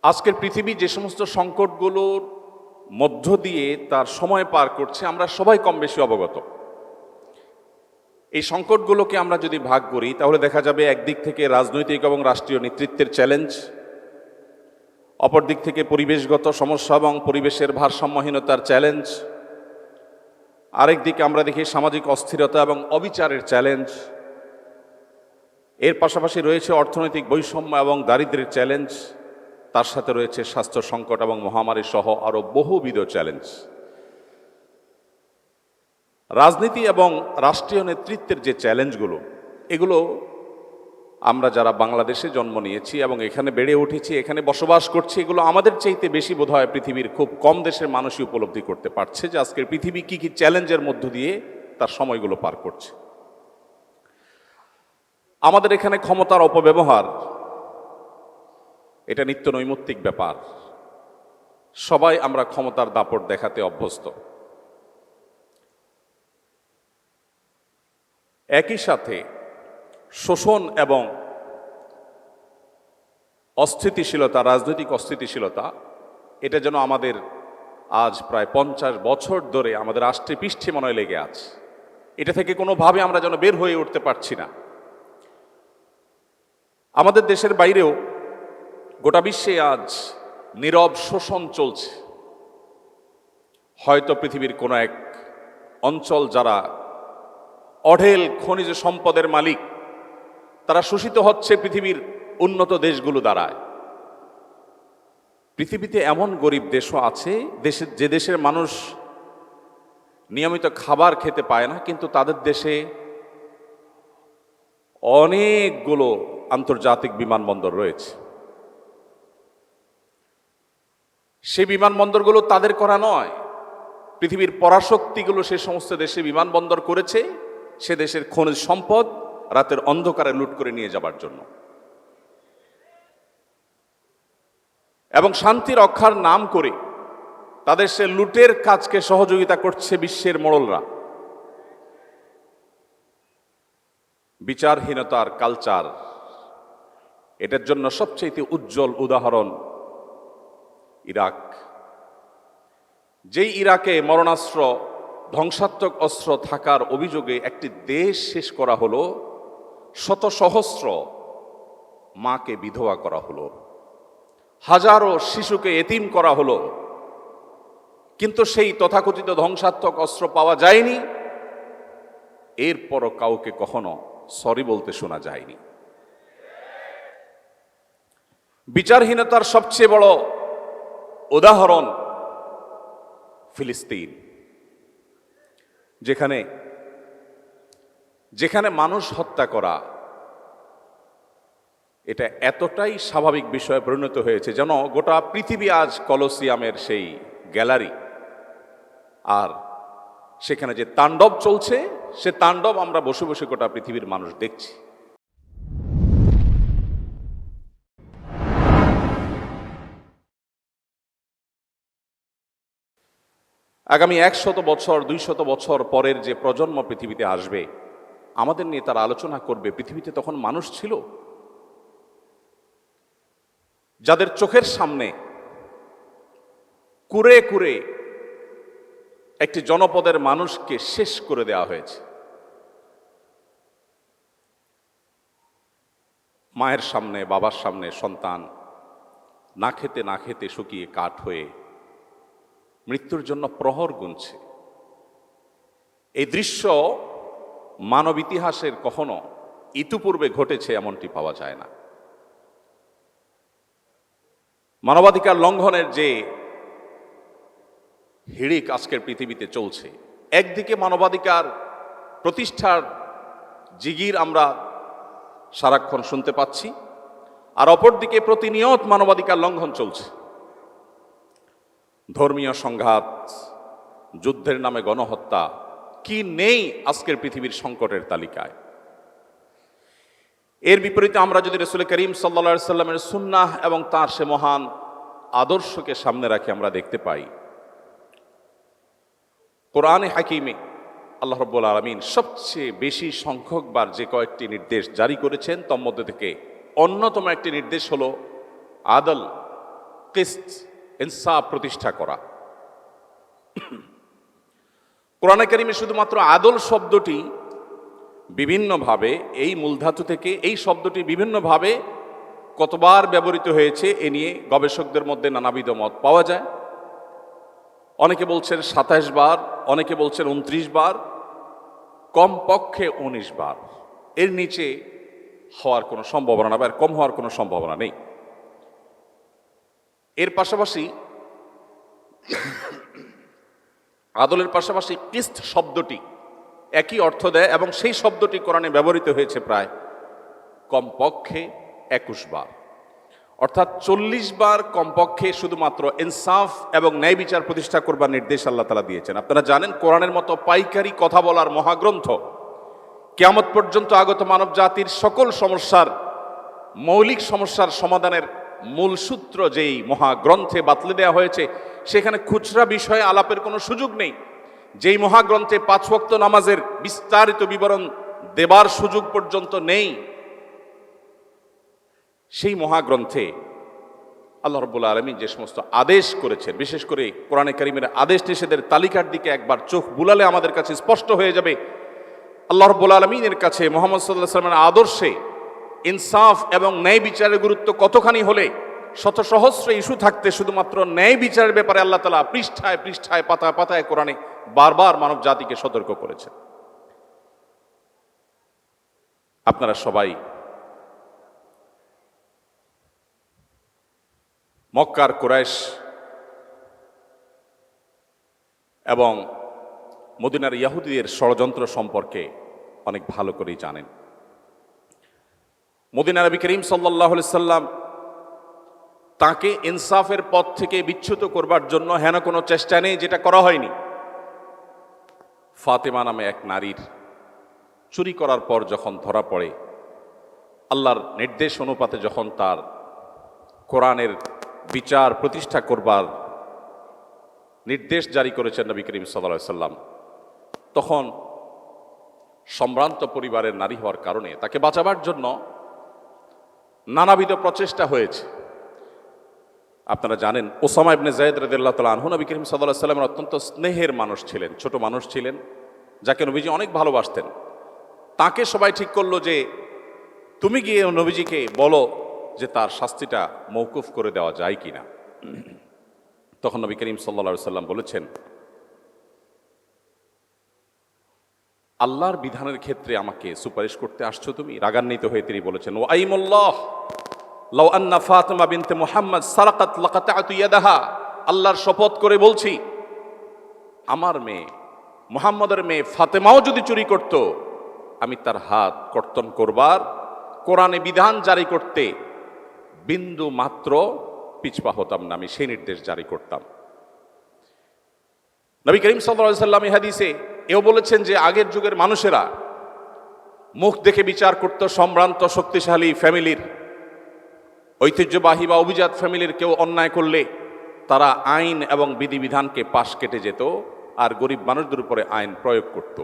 আজকের পৃথিবী যে সমস্ত সংকটগুলোর মধ্য দিয়ে তার সময় পার করছে আমরা সবাই কম বেশি অবগত। এই সংকটগুলোকে আমরা যদি ভাগ করি তাহলে দেখা যাবে একদিক থেকে রাজনৈতিক এবং রাষ্ট্রীয় নেতৃত্বের চ্যালেঞ্জ, অপর দিক থেকে পরিবেশগত সমস্যা এবং পরিবেশের ভারসাম্যহীনতার চ্যালেঞ্জ, আরেক দিকে আমরা দেখি সামাজিক অস্থিরতা এবং অবিচারের চ্যালেঞ্জ। এর পাশাপাশি রয়েছে অর্থনৈতিক বৈষম্য এবং দারিদ্র্যের চ্যালেঞ্জ, তার সাথে রয়েছে স্বাস্থ্য সংকট এবং মহামারী সহ আরও বহুবিধ চ্যালেঞ্জ। রাজনীতি এবং রাষ্ট্রীয় নেতৃত্বের যে চ্যালেঞ্জগুলো, এগুলো আমরা যারা বাংলাদেশে জন্ম নিয়েছি এবং এখানে বেড়ে উঠেছি, এখানে বসবাস করছি, এগুলো আমাদের চাইতে বেশি বোধহয় পৃথিবীর খুব কম দেশের মানুষই উপলব্ধি করতে পারছে যে আজকের পৃথিবী কি কি চ্যালেঞ্জের মধ্য দিয়ে তার সময়গুলো পার করছে। আমাদের এখানে ক্ষমতার অপব্যবহার এটা নিত্য নৈমিত্তিক ব্যাপার। সবাই আমরা ক্ষমতার দাপট দেখাতে অভ্যস্ত। একই সাথে শোষণ এবং অস্থিতিশীলতা, রাজনৈতিক অস্থিতিশীলতা, এটা যেন আমাদের আজ প্রায় 50 বছর ধরে আমাদের আষ্টে পৃষ্ঠে মনে হয় লেগে আছে। এটা থেকে কোনোভাবে আমরা যেন বের হয়ে উঠতে পারছি না। আমাদের দেশের বাইরেও গোটা বিশ্বে আজ নীরব শোষণ চলছে। হয়তো পৃথিবীর কোনো এক অঞ্চল যারা অঢেল খনিজ সম্পদের মালিক, তারা শোষিত হচ্ছে পৃথিবীর উন্নত দেশগুলো দ্বারায়। পৃথিবীতে এমন গরিব দেশও আছে যে দেশের মানুষ নিয়মিত খাবার খেতে পায় না, কিন্তু তাদের দেশে অনেকগুলো আন্তর্জাতিক বিমানবন্দর রয়েছে। সেই বিমানবন্দরগুলো তাদের করা নয়, পৃথিবীর পরাশক্তিগুলো সে সমস্ত দেশে বিমানবন্দর করেছে সে দেশের খনিজ সম্পদ রাতের অন্ধকারে লুট করে নিয়ে যাবার জন্য। এবং শান্তি রক্ষার নাম করে তাদের সে লুটের কাজকে সহযোগিতা করছে বিশ্বের মোড়লরা। বিচারহীনতার কালচার, এটার জন্য সবচেয়ে উজ্জ্বল উদাহরণ ইরাক। যেই ইরাকে মরণাস্ত্র, ধ্বংসাত্মক অস্ত্র থাকার অভিযোগে একটি দেশ শেষ করা হলো, শত সহস্র মাকে বিধবা করা হলো, হাজারো শিশুকে এতিম করা হলো, কিন্তু সেই তথাকথিত ধ্বংসাত্মক অস্ত্র পাওয়া যায়নি। এরপরও কাউকে কখনো সরি বলতে শোনা যায়নি। বিচারহীনতার সবচেয়ে বড় উদাহরণ ফিলিস্তিন, যেখানে মানুষ হত্যা করা এটা এতটাই স্বাভাবিক বিষয়ে পরিণত হয়েছে যেন গোটা পৃথিবী আজ কলোসিয়ামের সেই গ্যালারি। আর সেখানে যে তাণ্ডব চলছে, সে তাণ্ডব আমরা বসে বসে গোটা পৃথিবীর মানুষ দেখছি। আগামী 100 বছর 200 বছর পরের যে প্রজন্ম পৃথিবীতে আসবে, আমাদের নিয়ে তারা আলোচনা করবে পৃথিবীতে তখন মানুষ ছিল যাদের চোখের সামনে কুরে কুরে একটি জনপদের মানুষকে শেষ করে দেওয়া হয়েছে। মায়ের সামনে, বাবার সামনে সন্তান না খেতে না খেতে শুকিয়ে কাঠ হয়ে মৃত্যুর জন্য প্রহর গুনছে। এই দৃশ্য মানব ইতিহাসের কখনো ইতিপূর্বে ঘটেছে এমনটি পাওয়া যায় না। মানবাধিকার লঙ্ঘনের যে হিড়িক আজকের পৃথিবীতে চলছে, একদিকে মানবাধিকার প্রতিষ্ঠার জিগির আমরা সারাক্ষণ শুনতে পাচ্ছি, আর অপরদিকে প্রতিনিয়ত মানবাধিকার লঙ্ঘন চলছে। ধর্মীয় সংঘাত, যুদ্ধের নামে গণহত্যা, কি নেই আজকের পৃথিবীর সংকটের তালিকায়। এর বিপরীতে আমরা যদি রাসূল করিম সাল্লাল্লাহু আলাইহি সাল্লামের সুন্নাহ এবং তার সে মহান আদর্শকে সামনে রাখি, আমরা দেখতে পাই কোরআনে হাকিমে আল্লাহ রাব্বুল আলামিন সবচেয়ে বেশি সংখ্যকবার যে কয়েকটি নির্দেশ জারি করেছেন, তার মধ্যে থেকে অন্যতম একটি নির্দেশ হলো আদল, কিসত, ইনসাফ প্রতিষ্ঠা করা। কোরআনে কারিমে শুধুমাত্র আদল শব্দটি বিভিন্নভাবে, এই মূলধাতু থেকে এই শব্দটি বিভিন্নভাবে কতবার ব্যবহৃত হয়েছে এ নিয়ে গবেষকদের মধ্যে নানাবিধ মত পাওয়া যায়। অনেকে বলছেন ২৭ বার, অনেকে বলছেন ২৯ বার, কমপক্ষে ১৯ বার। এর নিচে হওয়ার কোনো সম্ভাবনা না, বা এর কম হওয়ার কোনো সম্ভাবনা নেই। এর পাশাপাশি আদলের পাশাপাশি কিস্ত শব্দটি একই অর্থ দেয়, এবং সেই শব্দটি কোরআনে ব্যবহৃত হয়েছে প্রায় কমপক্ষে ২১ বার, অর্থাৎ ৪০ বার কমপক্ষে শুধুমাত্র ইনসাফ এবং ন্যায় বিচার প্রতিষ্ঠা করবার নির্দেশ আল্লাহ তাআলা দিয়েছেন। আপনারা জানেন, কোরআনের মতো পাইকারি কথা বলার মহাগ্রন্থ কিয়ামত পর্যন্ত আগত মানব জাতির সকল সমস্যার, মৌলিক সমস্যার সমাধানের মূল সূত্র যেই মহাগ্রন্থে বাতলে দেওয়া হয়েছে, সেখানে খুচরা বিষয়ে আলাপের কোনো সুযোগ নেই। যেই মহাগ্রন্থে ৫ ওয়াক্ত নামাজের বিস্তারিত বিবরণ দেবার সুযোগ পর্যন্ত নেই, সেই মহাগ্রন্থে আল্লাহ রাব্বুল আলামিন যে সমস্ত আদেশ করেছেন, বিশেষ করে কোরআনে কারিমের আদেশ নিষেধের তালিকার দিকে একবার চোখ বুলালে আমাদের কাছে স্পষ্ট হয়ে যাবে আল্লাহ রাব্বুল আলামিনের কাছে মুহাম্মদ সাল্লাল্লাহু আলাইহি ওয়াসাল্লামের আদর্শে ইনসাফ এবং ন্যায় বিচারের গুরুত্ব কতখানি হলে শত সহস্র ইস্যু থাকতে শুধুমাত্র ন্যায় বিচারের ব্যাপারে আল্লাহ তাআলা পৃষ্ঠায় পৃষ্ঠায় পাতায় পাতায় কোরআনে বারবার মানব জাতিকে সতর্ক করেছেন। আপনারা সবাই মক্কার কুরাইশ এবং মদিনার ইহুদিদের ষড়যন্ত্র সম্পর্কে অনেক ভালো করেই জানেন। মদিনার নবী করিম সাল্লাল্লাহু আলাইহি সাল্লাম তাকে ইনসাফের পথ থেকে বিচ্যুত করবার জন্য হেন কোনো চেষ্টা নেই যেটা করা হয়নি। ফাতেমা নামে এক নারীর চুরি করার পর যখন ধরা পড়ে, আল্লাহর নির্দেশ অনুপাতে যখন তার কোরআনের বিচার প্রতিষ্ঠা করবার নির্দেশ জারি করেছেন নবী করিম সাল্লাল্লাহু আলাইহি সাল্লাম, তখন সম্ভ্রান্ত পরিবারের নারী হওয়ার কারণে তাকে বাঁচাবার জন্য নানাবিধ প্রচেষ্টা হয়েছে। আপনারা জানেন, ওসামা ইবনে যায়েদ রাদিয়াল্লাহু তাআলা আনহু নবী করিম সাল্লাল্লাহু আলাইহি সাল্লামের অত্যন্ত স্নেহের মানুষ ছিলেন, ছোট মানুষ ছিলেন, যাকে নবীজি অনেক ভালোবাসতেন। তাকে সবাই ঠিক করলো যে তুমি গিয়ে নবীজিকে বলো যে তার শাস্তিটা মওকুফ করে দেওয়া যায় কিনা। তখন নবী করিম সাল্লাল্লাহু আলাইহি সাল্লাম বলেছেন, আল্লাহর বিধানের ক্ষেত্রে আমাকে সুপারিশ করতে আসছো তুমি? রাগান্বিত হয়ে তিনি বলেছেন, ও আইমুল্লাহ লাউ আন্না ফাতিমা বিনতে মুহাম্মদ সারাকাত লাকাতাতু ইয়াদাহা, আল্লাহর শপথ করে বলছি, আমার মেয়ে মুহাম্মদের মেয়ে ফাতেমাও যদি চুরি করত, আমি তার হাত কর্তন করবার, কোরআনে বিধান জারি করতে বিন্দু মাত্র পিছপা হতাম না, আমি সেই নির্দেশ জারি করতাম। নবী করিম সাল্লাল্লাহু আলাইহি সাল্লাম এই হাদিসে এও বলেছেন যে আগের যুগের মানুষেরা মুখ দেখে বিচার করত। সম্ভ্রান্ত শক্তিশালী ফ্যামিলির, ঐতিহ্যবাহী বা অভিজাত ফ্যামিলির কেউ অন্যায় করলে তারা আইন এবং বিধিবিধানকে পাশ কেটে যেত আর গরিব মানুষদের উপরে আইন প্রয়োগ করত।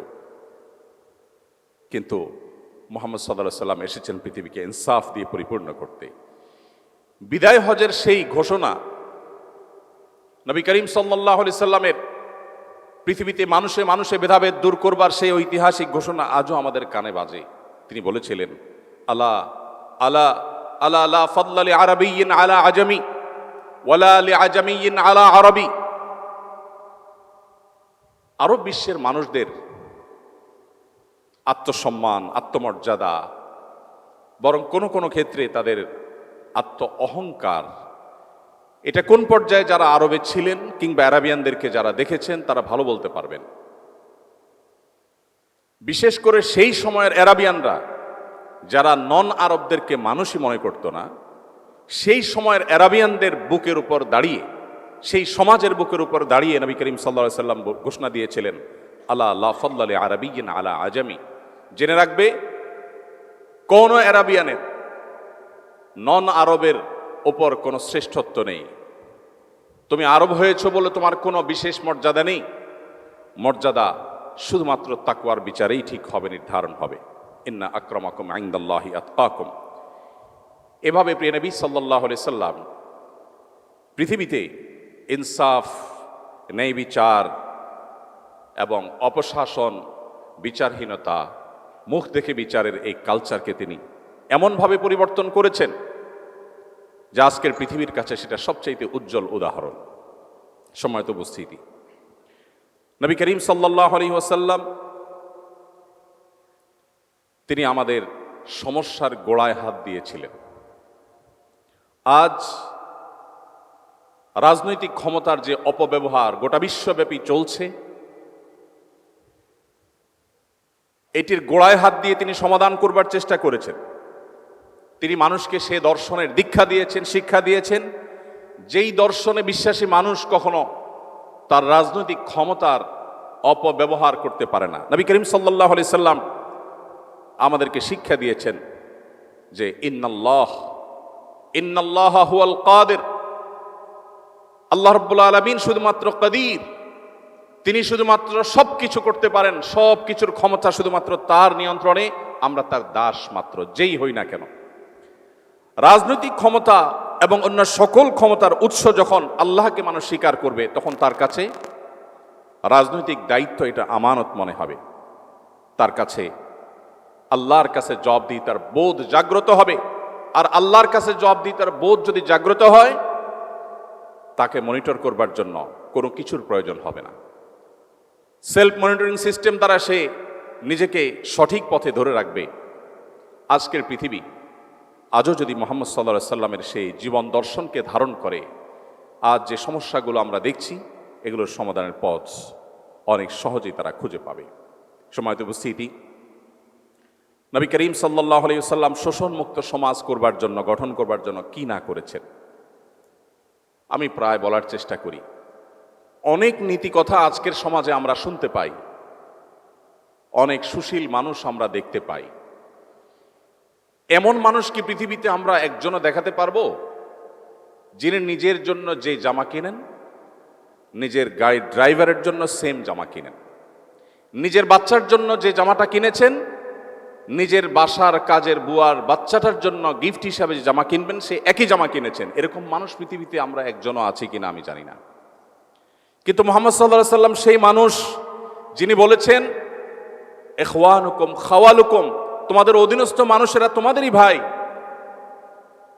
কিন্তু মুহাম্মদ সাল্লাল্লাহু আলাইহি সাল্লাম এসেছেন পৃথিবীকে ইনসাফ দিয়ে পরিপূর্ণ করতে। বিদায় হজের সেই ঘোষণা, নবী করিম সাল্লাল্লাহু আলাইহি সাল্লামের পৃথিবীতে মানুষে মানুষে ভেদাভেদ দূর করবার সেই ঐতিহাসিক ঘোষণা আজও আমাদের কানে বাজে। তিনি বলেছিলেন, আলা আলা আলা লা ফাদলা লি আরাবিয়্যিন আলা আজামি ওয়ালা লি আজামিয়্যিন আলা আরবি। আরব বিশ্বের মানুষদের আত্মসম্মান, আত্মমর্যাদা, বরং কোনো কোনো ক্ষেত্রে তাদের আত্ম অহংকার, এটা কোন পর্যায়ে যারা আরবে ছিলেন কিংবা আরাবিয়ানদেরকে যারা দেখেছেন তারা ভালো বলতে পারবেন। বিশেষ করে সেই সময়ের আরাবিয়ানরা যারা নন আরবদেরকে মানুষই মনে করত না, সেই সময়ের আরাবিয়ানদের বুকের উপর দাঁড়িয়ে, সেই সমাজের বুকের উপর দাঁড়িয়ে নবী করিম সাল্লাল্লাহু আলাইহি সাল্লাম ঘোষণা দিয়েছিলেন, আলা লা ফাদলা লি আরাবিয়্যিন আলা আজামি। জেনে রাখবে, কোন আরাবিয়ানের নন আরবের ওপর কোনো শ্রেষ্ঠত্ব নেই। তুমি আরব হয়েছো বলে তোমার কোনো বিশেষ মর্যাদা নেই। মর্যাদা শুধুমাত্র তাকওয়ার বিচারেই ঠিক হবে, নির্ধারণ হবে। ইন্না আকরামাকুম ইনদাল্লাহি আতকাকুম। এভাবে প্রিয় নবী সাল্লাল্লাহু আলাইহি সাল্লাম পৃথিবীতে ইনসাফ, ন্যায় বিচার এবং অপশাসন, বিচারহীনতা, মুখ দেখে বিচারের এই কালচারকে তিনি এমনভাবে পরিবর্তন করেছেন যে আজকের পৃথিবীর কাছে সেটা সবচাইতে উজ্জ্বল উদাহরণ। সম্মানিত উপস্থিতি, নবী করিম সাল্লাল্লাহু আলাইহি ওয়াসাল্লাম তিনি আমাদের সমস্যার গোড়ায় হাত দিয়েছিলেন। আজ রাজনৈতিক ক্ষমতার যে অপব্যবহার গোটা বিশ্বব্যাপী চলছে, এটির গোড়ায় হাত দিয়ে তিনি সমাধান করবার চেষ্টা করেছেন। তিনি মানুষকে সে দর্শনের দীক্ষা দিয়েছেন, শিক্ষা দিয়েছেন, যেই দর্শনে বিশ্বাসী মানুষ কখনো তার রাজনৈতিক ক্ষমতার অপব্যবহার করতে পারে না। নবী করিম সাল্লাল্লাহু আলাইহি সাল্লাম আমাদেরকে শিক্ষা দিয়েছেন যে ইন্নাল্লাহ হুয়াল কাদির, আল্লাহ রাব্বুল আলামিন শুধুমাত্র কাদির, তিনি শুধুমাত্র সবকিছু করতে পারেন, সব কিছুর ক্ষমতা শুধুমাত্র তার নিয়ন্ত্রণে, আমরা তার দাস মাত্র, যেই হই না কেন। রাজনৈতিক ক্ষমতা এবং অন্য সকল ক্ষমতার উৎস যখন আল্লাহকে মানুষ স্বীকার করবে, তখন তার কাছে রাজনৈতিক দায়িত্ব এটা আমানত মনে হবে। তার কাছে আল্লাহর কাছে জবাবদিহিতার বোধ জাগ্রত হবে। আর আল্লাহর কাছে জবাবদিহিতার বোধ যদি জাগ্রত হয়, তাকে মনিটর করবার জন্য কোনো কিছুর প্রয়োজন হবে না। সেলফ মনিটরিং সিস্টেম দ্বারা সে নিজেকে সঠিক পথে ধরে রাখবে। আজকের পৃথিবী আজও যদি মুহাম্মদ সাল্লাল্লাহু আলাইহি সাল্লামের সেই জীবন দর্শনকে ধারণ করে, আজ যে সমস্যাগুলো আমরা দেখছি, এগুলোর সমাধানের পথ অনেক সহজেই তারা খুঁজে পাবে। সম্মানিত উপস্থিতি, নবী করিম সাল্লাল্লাহু আলাইহি ওয়াসাল্লাম শোষণমুক্ত সমাজ করবার জন্য, গঠন করবার জন্য কি না করেছেন, আমি প্রায় বলার চেষ্টা করি। অনেক নীতি কথা আজকের সমাজে আমরা শুনতে পাই, অনেক সুশীল মানুষ আমরা দেখতে পাই। এমন মানুষ কি পৃথিবীতে আমরা একজনও দেখাতে পারবো যিনি নিজের জন্য যে জামা কিনেন, নিজের গাড়ির ড্রাইভারের জন্য সেম জামা কিনেন, নিজের বাচ্চার জন্য যে জামাটা কিনেছেন, নিজের বাসার কাজের বুয়ার বাচ্চাটার জন্য গিফট হিসাবে যে জামা কিনবেন, সে একই জামা কিনেছেন? এরকম মানুষ পৃথিবীতে আমরা একজনও আছি কিনা আমি জানি না। কিন্তু মুহাম্মদ সাল্লাল্লাহু আলাইহি সাল্লাম সেই মানুষ যিনি বলেছেন, ইখওয়ানুকুম খাওয়ালুকুম, তোমাদের অধীনস্থ মানুষেরা তোমাদেরই ভাই,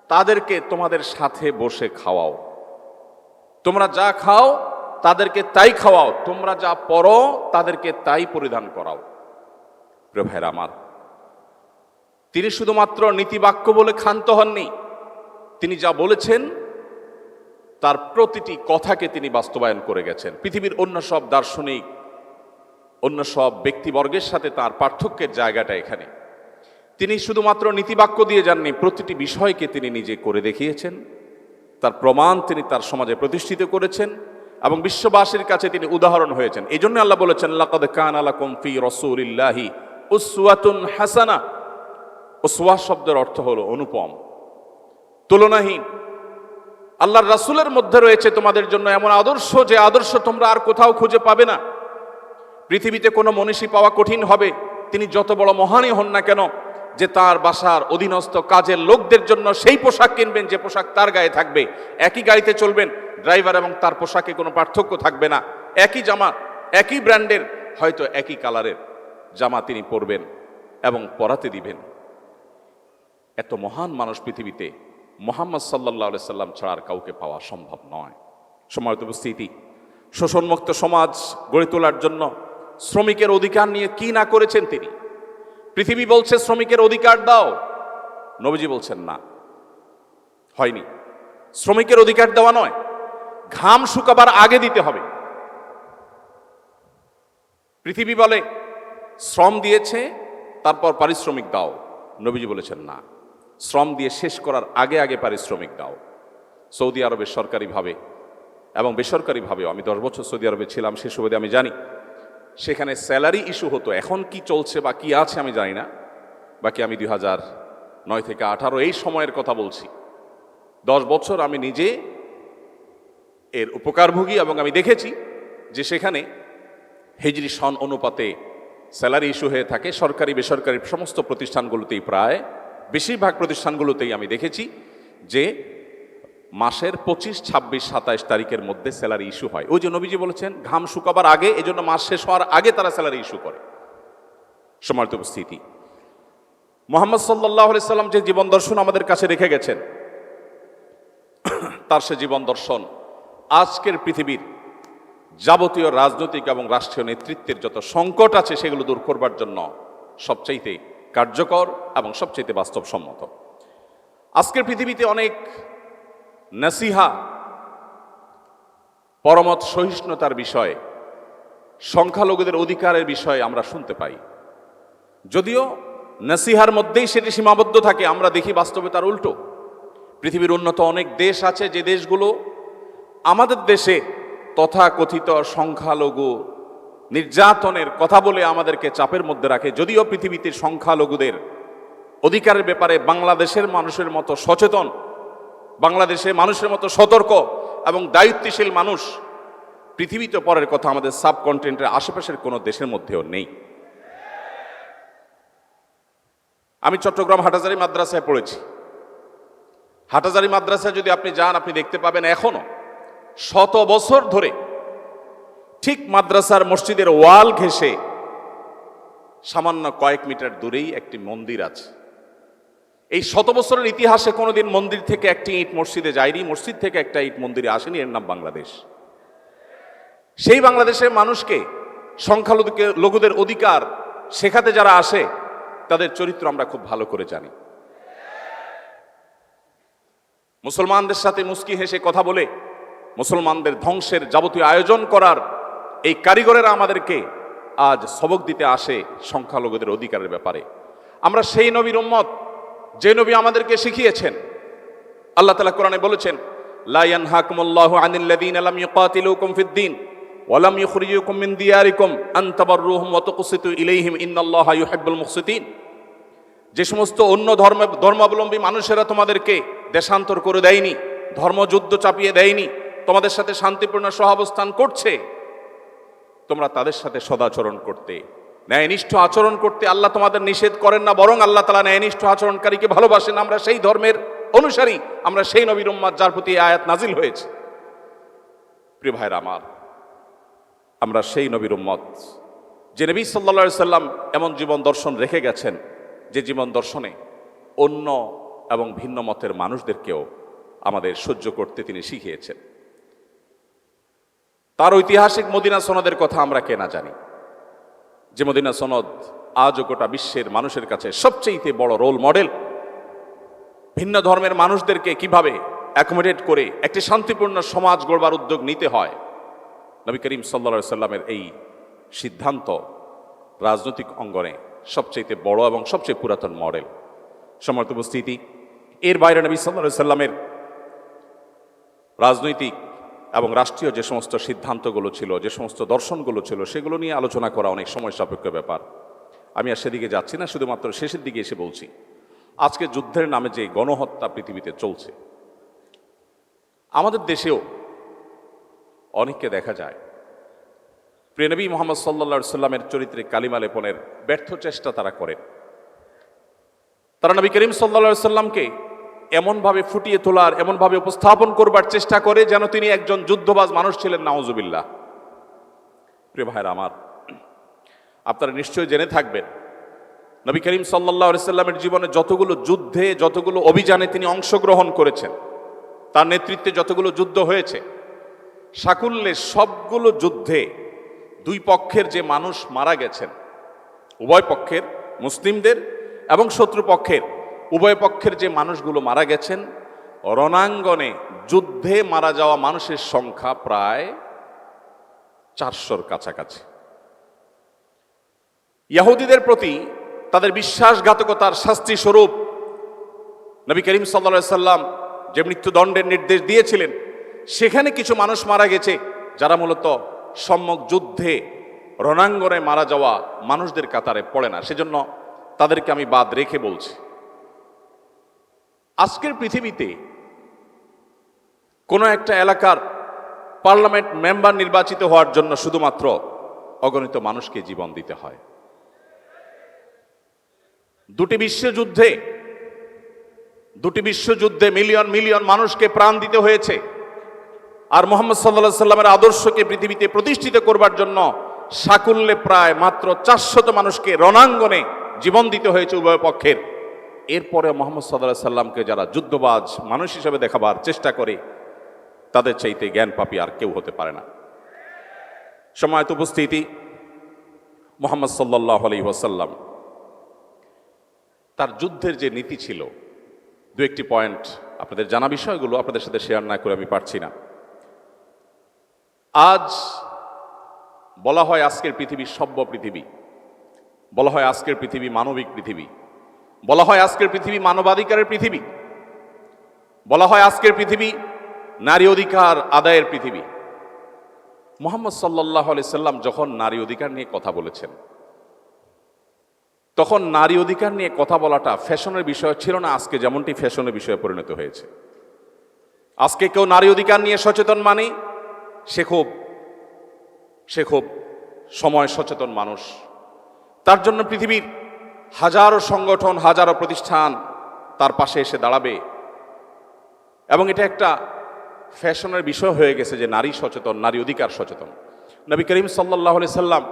তাদেরকে তোমাদের সাথে বসে খাওয়াও, তোমরা যা খাও তাদেরকে তাই খাওয়াও, তোমরা যা পরো তাদেরকে তাই পরিধান করাও। প্রিয় ভাইরা আমার, তিনি শুধুমাত্র নীতিবাক্য বলে ক্ষান্ত হননি, তিনি যা বলেছেন তার প্রতিটি কথাকে তিনি বাস্তবায়ন করে গেছেন। পৃথিবীর অন্য সব দার্শনিক, অন্য সব ব্যক্তিবর্গের সাথে তার পার্থক্যের জায়গাটা এখানে। তিনি শুধুমাত্র নীতিবাক্য দিয়ে যাননি, প্রতিটি বিষয়কে তিনি নিজে করে দেখিয়েছেন, তার প্রমাণ তিনি তার সমাজে প্রতিষ্ঠিত করেছেন এবং বিশ্ববাসীর কাছে তিনি উদাহরণ হয়েছেন। এই জন্য আল্লাহ বলেছেন, লাকাদ কানা লাকুম ফি রাসূলিল্লাহি উসওয়াতুন হাসানা। উসওয়া শব্দের অর্থ হলো অনুপম, তুলনাহীন। আল্লাহর রাসূলের মধ্যে রয়েছে তোমাদের জন্য এমন আদর্শ, যে আদর্শ তোমরা আর কোথাও খুঁজে পাবে না। পৃথিবীতে কোনো মনীষী পাওয়া কঠিন হবে, তিনি যত বড় মহানই হন না কেন, যে তার বাসার অধীনস্থ কাজের লোকদের জন্য সেই পোশাক কিনবেন যে পোশাক তার গায়ে থাকবে, একই গাড়িতে চলবেন, ড্রাইভার এবং তার পোশাকে কোনো পার্থক্য থাকবে না, একই জামা, একই ব্র্যান্ডের, হয়তো একই কালারের জামা তিনি পরবেন এবং পরাতে দিবেন। এত মহান মানুষ পৃথিবীতে মুহাম্মদ সাল্লাল্লাহু আলাইহি সাল্লাম ছাড়া আর কাউকে পাওয়া সম্ভব নয়। সম্মানিত উপস্থিতি, শোষণমুক্ত সমাজ গড়ে তোলার জন্য শ্রমিকের অধিকার নিয়ে কি না করেছেন তিনি। পৃথিবী বলছে শ্রমিকের অধিকার দাও, নবীজি বলছেন না, হয়নি। শ্রমিকের অধিকার দেওয়া নয়, ঘাম শুকাবার আগে দিতে হবে। পৃথিবী বলে শ্রম দিয়েছে তারপর পারিশ্রমিক দাও, নবীজি বলেছেন না, শ্রম দিয়ে শেষ করার আগে আগে পারিশ্রমিক দাও। সৌদি আরবে সরকারিভাবে এবং বেসরকারিভাবেও, আমি 10 বছর সৌদি আরবে ছিলাম, সে সুবাদে আমি জানি, সেখানে স্যালারি ইস্যু হতো। এখন কি চলছে বা কি আছে আমি জানি না, বাকি আমি 2009 থেকে 18 এই সময়ের কথা বলছি। 10 বছর আমি নিজে এর উপকারভোগী এবং আমি দেখেছি যে সেখানে হিজরি সন অনুপাতে স্যালারি ইস্যু হয়ে থাকে। সরকারি বেসরকারি সমস্ত প্রতিষ্ঠানগুলোতেই, প্রায় বেশিরভাগ প্রতিষ্ঠানগুলোতেই আমি দেখেছি যে মাসের 25, 26, 27 তারিখের মধ্যে স্যালারি ইস্যু হয়। ওই যে নবীজি বলেছেন ঘাম শুকাবার আগে, এজন্য মাস শেষ হওয়ার আগে তারা স্যালারি ইস্যু করে। সম্মানিত উপস্থিতি, মুহাম্মদ সাল্লাল্লাহু আলাইহি সাল্লাম যে জীবন দর্শন আমাদের কাছে রেখে গেছেন, তার সে জীবন দর্শন আজকের পৃথিবীর যাবতীয় রাজনৈতিক এবং রাষ্ট্রীয় নেতৃত্বের যত সংকট আছে সেগুলো দূর করবার জন্য সবচাইতে কার্যকর এবং সবচাইতে বাস্তবসম্মত। আজকের পৃথিবীতে অনেক নসিহা, পরমত সহিষ্ণুতার বিষয়ে, সংখ্যালঘুদের অধিকারের বিষয়ে আমরা শুনতে পাই। যদিও নসিহার মধ্যেই সেটি সীমাবদ্ধ থাকে, আমরা দেখি বাস্তবে তার উল্টো। পৃথিবীর উন্নত অনেক দেশ আছে যে দেশগুলো আমাদের দেশে তথাকথিত সংখ্যালঘু নির্যাতনের কথা বলে আমাদেরকে চাপের মধ্যে রাখে। যদিও পৃথিবীতে সংখ্যালঘুদের অধিকারের ব্যাপারে বাংলাদেশের মানুষের মতো সচেতন, বাংলাদেশের মানুষের মতো সতর্ক এবং দায়িত্বশীল মানুষ পৃথিবীতে পরের কথা আমাদের সাবকন্টিনেন্টের আশেপাশের কোনো দেশের মধ্যেও নেই। আমি চট্টগ্রাম হাটাজারি মাদ্রাসায় পড়েছি। হাটাজারি মাদ্রাসায় যদি আপনি যান, আপনি দেখতে পাবেন এখনো শত বছর ধরে ঠিক মাদ্রাসার মসজিদের ওয়াল ঘেঁষে সামান্য কয়েক মিটার দূরেই একটি মন্দির আছে। এই শত বছরের ইতিহাসে কোনোদিন মন্দির থেকে একটি ইট মসজিদে যায়নি, মসজিদ থেকে একটা ইট মন্দিরে আসেনি। এর নাম বাংলাদেশ। সেই বাংলাদেশের মানুষকে সংখ্যালঘুদের অধিকার শেখাতে যারা আসে, তাদের চরিত্র আমরা খুব ভালো করে জানি। মুসলমানদের সাথে মুস্কি হেসে কথা বলে মুসলমানদের ধ্বংসের যাবতীয় আয়োজন করার এই কারিগরেরা আমাদেরকে আজ সবক দিতে আসে সংখ্যালঘুদের অধিকারের ব্যাপারে। আমরা সেই নবীর উম্মত যে নবী আমাদেরকে শিখিয়েছেন। আল্লাহ তাআলা কোরআনে বলেছেন, লা ইয়ানহাকুমুল্লাহু আনিল্লাযীনা লাম ইউকাতিলুকুম ফিদ-দীন ওয়া লাম ইখরিজুকুম মিন দিয়ারিকুম আন তাবাররুহুম ওয়া তুকসিতু ইলাইহিম ইন্নাল্লাহা ইউহিব্বুল মুকসিতিন। যে সমস্ত অন্য ধর্মাবলম্বী মানুষেরা তোমাদেরকে দেশান্তর করে দেয়নি, ধর্মযুদ্ধ চাপিয়ে দেয়নি, তোমাদের সাথে শান্তিপূর্ণ সহাবস্থান করছে, তোমরা তাদের সাথে সদাচরণ করতে, ন্যায়নিষ্ঠ আচরণ করতে আল্লাহ তোমাদের নিষেধ করেন না, বরং আল্লাহ তাআলা ন্যায়নিষ্ঠ আচরণকারীকে ভালোবাসেন। আমরা সেই ধর্মের অনুসারী, আমরা সেই নবীর উম্মত যার প্রতি এই আয়াত নাজিল হয়েছে। প্রিয় ভাইরা আমার, আমরা সেই নবীর উম্মত যে নবী সাল্লাল্লাহু আলাইহি সাল্লাম এমন জীবন দর্শন রেখে গেছেন, যে জীবন দর্শনে অন্য এবং ভিন্ন মতের মানুষদেরকেও আমাদের সহ্য করতে তিনি শিখিয়েছেন। তার ঐতিহাসিক মদিনা সনদের কথা আমরা কে না জানি, যে মদিনা সনদ আজও গোটা বিশ্বের মানুষের কাছে সবচেয়ে বড় রোল মডেল। ভিন্ন ধর্মের মানুষদেরকে কিভাবে অ্যাকোমোডেট করে একটি শান্তিপূর্ণ সমাজ গড়বার উদ্যোগ নিতে হয়, নবী করিম সাল্লাল্লাহু আলাইহি সাল্লামের এই সিদ্ধান্ত রাজনৈতিক অঙ্গনে সবচেয়ে বড় এবং সবচেয়ে পুরাতন মডেল। সম্মানিত উপস্থিতি, এর বাইরে নবী সাল্লাল্লাহু আলাইহি সাল্লামের রাজনৈতিক এবং রাষ্ট্রীয় যে সমস্ত সিদ্ধান্তগুলো ছিল, যে সমস্ত দর্শনগুলো ছিল, সেগুলো নিয়ে আলোচনা করা অনেক সময় সাপেক্ষ ব্যাপার। আমি আর সেদিকে যাচ্ছি না, শুধুমাত্র শেষের দিকে এসে বলছি, আজকে যুদ্ধের নামে যে গণহত্যা পৃথিবীতে চলছে, আমাদের দেশেও অনেককে দেখা যায় প্রিয় নবী মুহাম্মদ সাল্লাল্লাহু আলাইহি সাল্লামের চরিত্রে কালিমা লেপনের ব্যর্থ চেষ্টা তারা করেন। তারা নবী করিম সাল্লাল্লাহু আলাইহি সাল্লামকে এমনভাবে ফুটিয়ে তোলার, এমনভাবে উপস্থাপন করবার চেষ্টা করে যেন তিনি একজন যুদ্ধবাজ মানুষ ছিলেন, নাউজুবিল্লাহ। প্রিয় ভাইরা আমার, আপনারা নিশ্চয়ই জেনে থাকবেন নবী করিম সাল্লাল্লাহু আলাইহি সাল্লামের জীবনে যতগুলো যুদ্ধে, যতগুলো অভিযানে তিনি অংশগ্রহণ করেছেন, তার নেতৃত্বে যতগুলো যুদ্ধ হয়েছে, সাকুল্যে সবগুলো যুদ্ধে দুই পক্ষের যে মানুষ মারা গেছেন, উভয় পক্ষের, মুসলিমদের এবং শত্রুপক্ষের উভয় পক্ষের যে মানুষগুলো মারা গেছেন, রণাঙ্গনে যুদ্ধে মারা যাওয়া মানুষের সংখ্যা প্রায় 400-র কাছাকাছি। ইহুদিদের প্রতি তাদের বিশ্বাসঘাতকতার শাস্তি স্বরূপ নবী করিম সাল্লাল্লাহু আলাইহি সাল্লাম যে মৃত্যুদণ্ডের নির্দেশ দিয়েছিলেন, সেখানে কিছু মানুষ মারা গেছে যারা মূলত সম্মুখ যুদ্ধে রণাঙ্গনে মারা যাওয়া মানুষদের কাতারে পড়ে না। সেজন্য তাদেরকে আমি বাদ রেখে বলছি। আজকের পৃথিবীতে কোনো একটা এলাকার পার্লামেন্ট মেম্বার নির্বাচিত হওয়ার জন্য শুধুমাত্র অগণিত মানুষকে জীবন দিতে হয়। দুটি বিশ্বযুদ্ধে দুটি বিশ্বযুদ্ধে মিলিয়ন মিলিয়ন মানুষকে প্রাণ দিতে হয়েছে। আর মুহাম্মদ সাল্লাল্লাহু আলাইহি সাল্লামের আদর্শকে পৃথিবীতে প্রতিষ্ঠিত করবার জন্য সাকুল্যে প্রায় মাত্র 400 মানুষকে রণাঙ্গনে জীবন দিতে হয়েছে উভয় পক্ষের। এরপরে মুহাম্মদ সাল্লাল্লাহু আলাইহি সাল্লামকে যারা যুদ্ধবাজ মানুষ হিসেবে দেখাবার চেষ্টা করে, তাদের চাইতে জ্ঞান পাপী আর কেউ হতে পারে না। সম্মানিত উপস্থিতি, মুহাম্মদ সাল্লাল্লাহু আলাইহি ওয়াসাল্লাম তার যুদ্ধের যে নীতি ছিল, দু একটি পয়েন্ট আপনাদের জানা বিষয়গুলো আপনাদের সাথে শেয়ার না করে আমি পারছি না। আজ বলা হয় আজকের পৃথিবী সভ্য পৃথিবী, বলা হয় আজকের পৃথিবী মানবিক পৃথিবী, বলা হয় আজকের পৃথিবী মানবাধিকারের পৃথিবী, বলা হয় আজকের পৃথিবী নারী অধিকার আদায়ের পৃথিবী। মুহাম্মদ সাল্লাল্লাহু আলাইহি সাল্লাম যখন নারী অধিকার নিয়ে কথা বলেছেন, তখন নারী অধিকার নিয়ে কথা বলাটা ফ্যাশনের বিষয় ছিল না, আজকে যেমনটি ফ্যাশনের বিষয়ে পরিণত হয়েছে। আজকে কেউ নারী অধিকার নিয়ে সচেতন মানে সে খুব সময় সচেতন মানুষ। তার জন্য পৃথিবীর হাজারো সংগঠন, হাজারো প্রতিষ্ঠান তার পাশে এসে দাঁড়াবে, এবং এটা একটা ফ্যাশনের বিষয় হয়ে গেছে যে নারী সচেতন, নারী অধিকার সচেতন। নবী করিম সাল্লাল্লাহু আলাইহি সাল্লাম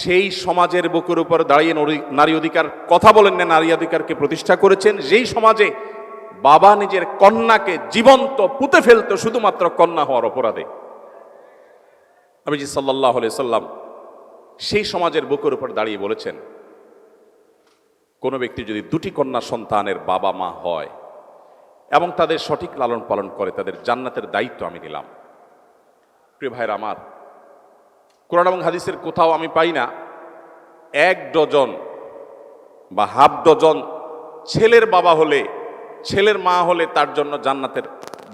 সেই সমাজের বুকের উপর দাঁড়িয়ে নারী অধিকার কথা বলেন না, নারী অধিকারকে প্রতিষ্ঠা করেছেন যেই সমাজে বাবা নিজের কন্যাকে জীবন্ত পুঁতে ফেলতো শুধুমাত্র কন্যা হওয়ার অপরাধে। নবীজি সাল্লাল্লাহু আলাইহি সাল্লাম সেই সমাজের বুকের উপর দাঁড়িয়ে বলেছেন, কোনো ব্যক্তি যদি দুটি কন্যা সন্তানের বাবা মা হয় এবং তাদের সঠিক লালন পালন করে, তাদের জান্নাতের দায়িত্ব আমি নিলাম। প্রিয় ভাইরা আমার, কোরআন এবং হাদিসের কোথাও আমি পাই না 1 ডজন বা হাফ ডজন ছেলের বাবা হলে, ছেলের মা হলে তার জন্য জান্নাতের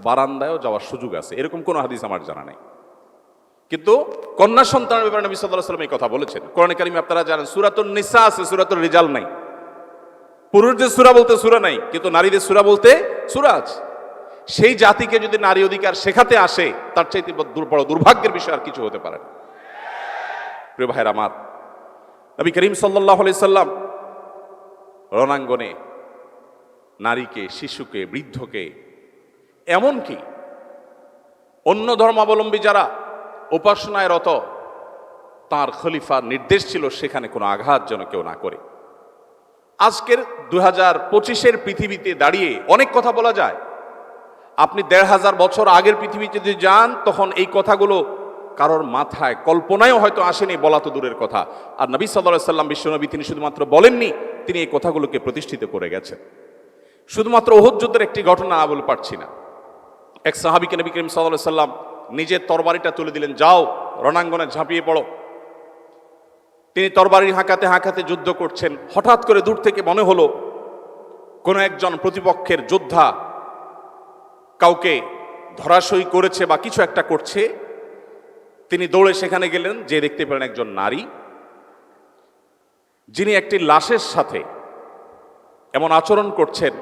বারান্দায়ও যাওয়ার সুযোগ আছে, এরকম কোনো হাদিস আমার জানা নেই। কিন্তু কন্যা সন্তানের ব্যাপারে নবী সাল্লাল্লাহু আলাইহি ওয়াসাল্লাম এই কথা বলেছেন। কোরআনে কারিমে আপনারা জানেন সূরাতুন নিসা আছে, সূরাতুল রিজাল নাই। পুরুষদের সূরা বলতে সূরা নাই, কিন্তু নারীদের সূরা বলতে সূরা আছে। সেই জাতিকে যদি নারী অধিকার শেখাতে আসে, তার চাইতে বড় দুর্ভাগ্যের বিষয় আর কিছু হতে পারে না। প্রিয় ভাইয়ের আমার, নবী করিম সাল্লাল্লাহু আলাইহি সাল্লাম রণাঙ্গনে নারীকে, শিশুকে, বৃদ্ধকে, এমনকি অন্য ধর্মাবলম্বী যারা উপাসনায় রত, তার খলিফার নির্দেশ ছিল সেখানে কোনো আঘাত যেন কেউ না করে। আজকের 2025-এর পৃথিবীতে দাঁড়িয়ে অনেক কথা বলা যায়। আপনি 1500 বছর আগের পৃথিবীতে যদি যান, তখন এই কথাগুলো কারোর মাথায় কল্পনায়ও হয়তো আসেনি, বলা তো দূরের কথা। আর নবী সাল্লাল্লাহু আলাইহি সাল্লাম, বিশ্বনবী, তিনি শুধুমাত্র বলেননি, তিনি এই কথাগুলোকে প্রতিষ্ঠিত করে গেছেন। শুধুমাত্র উহুদ যুদ্ধের একটি ঘটনা না বলে পারছি না। এক সাহাবীকে নবী করিম সাল্লাল্লাহু আলাইহি সাল্লাম নিজের তরবারিটা তুলে দিলেন, যাও রণাঙ্গনে ঝাঁপিয়ে পড়ো। তিনি তরবারি হাঁকাতে হাঁকাতে যুদ্ধ করছেন। হঠাৎ করে দূর থেকে মনে হলো কোনো একজন প্রতিপক্ষের যোদ্ধা কাউকে ধরাশয়ী করেছে বা কিছু একটা করছে। তিনি দৌড়ে সেখানে গেলেন, যে দেখতে পেলেন একজন নারী, যিনি একটি লাশের সাথে এমন আচরণ করছেন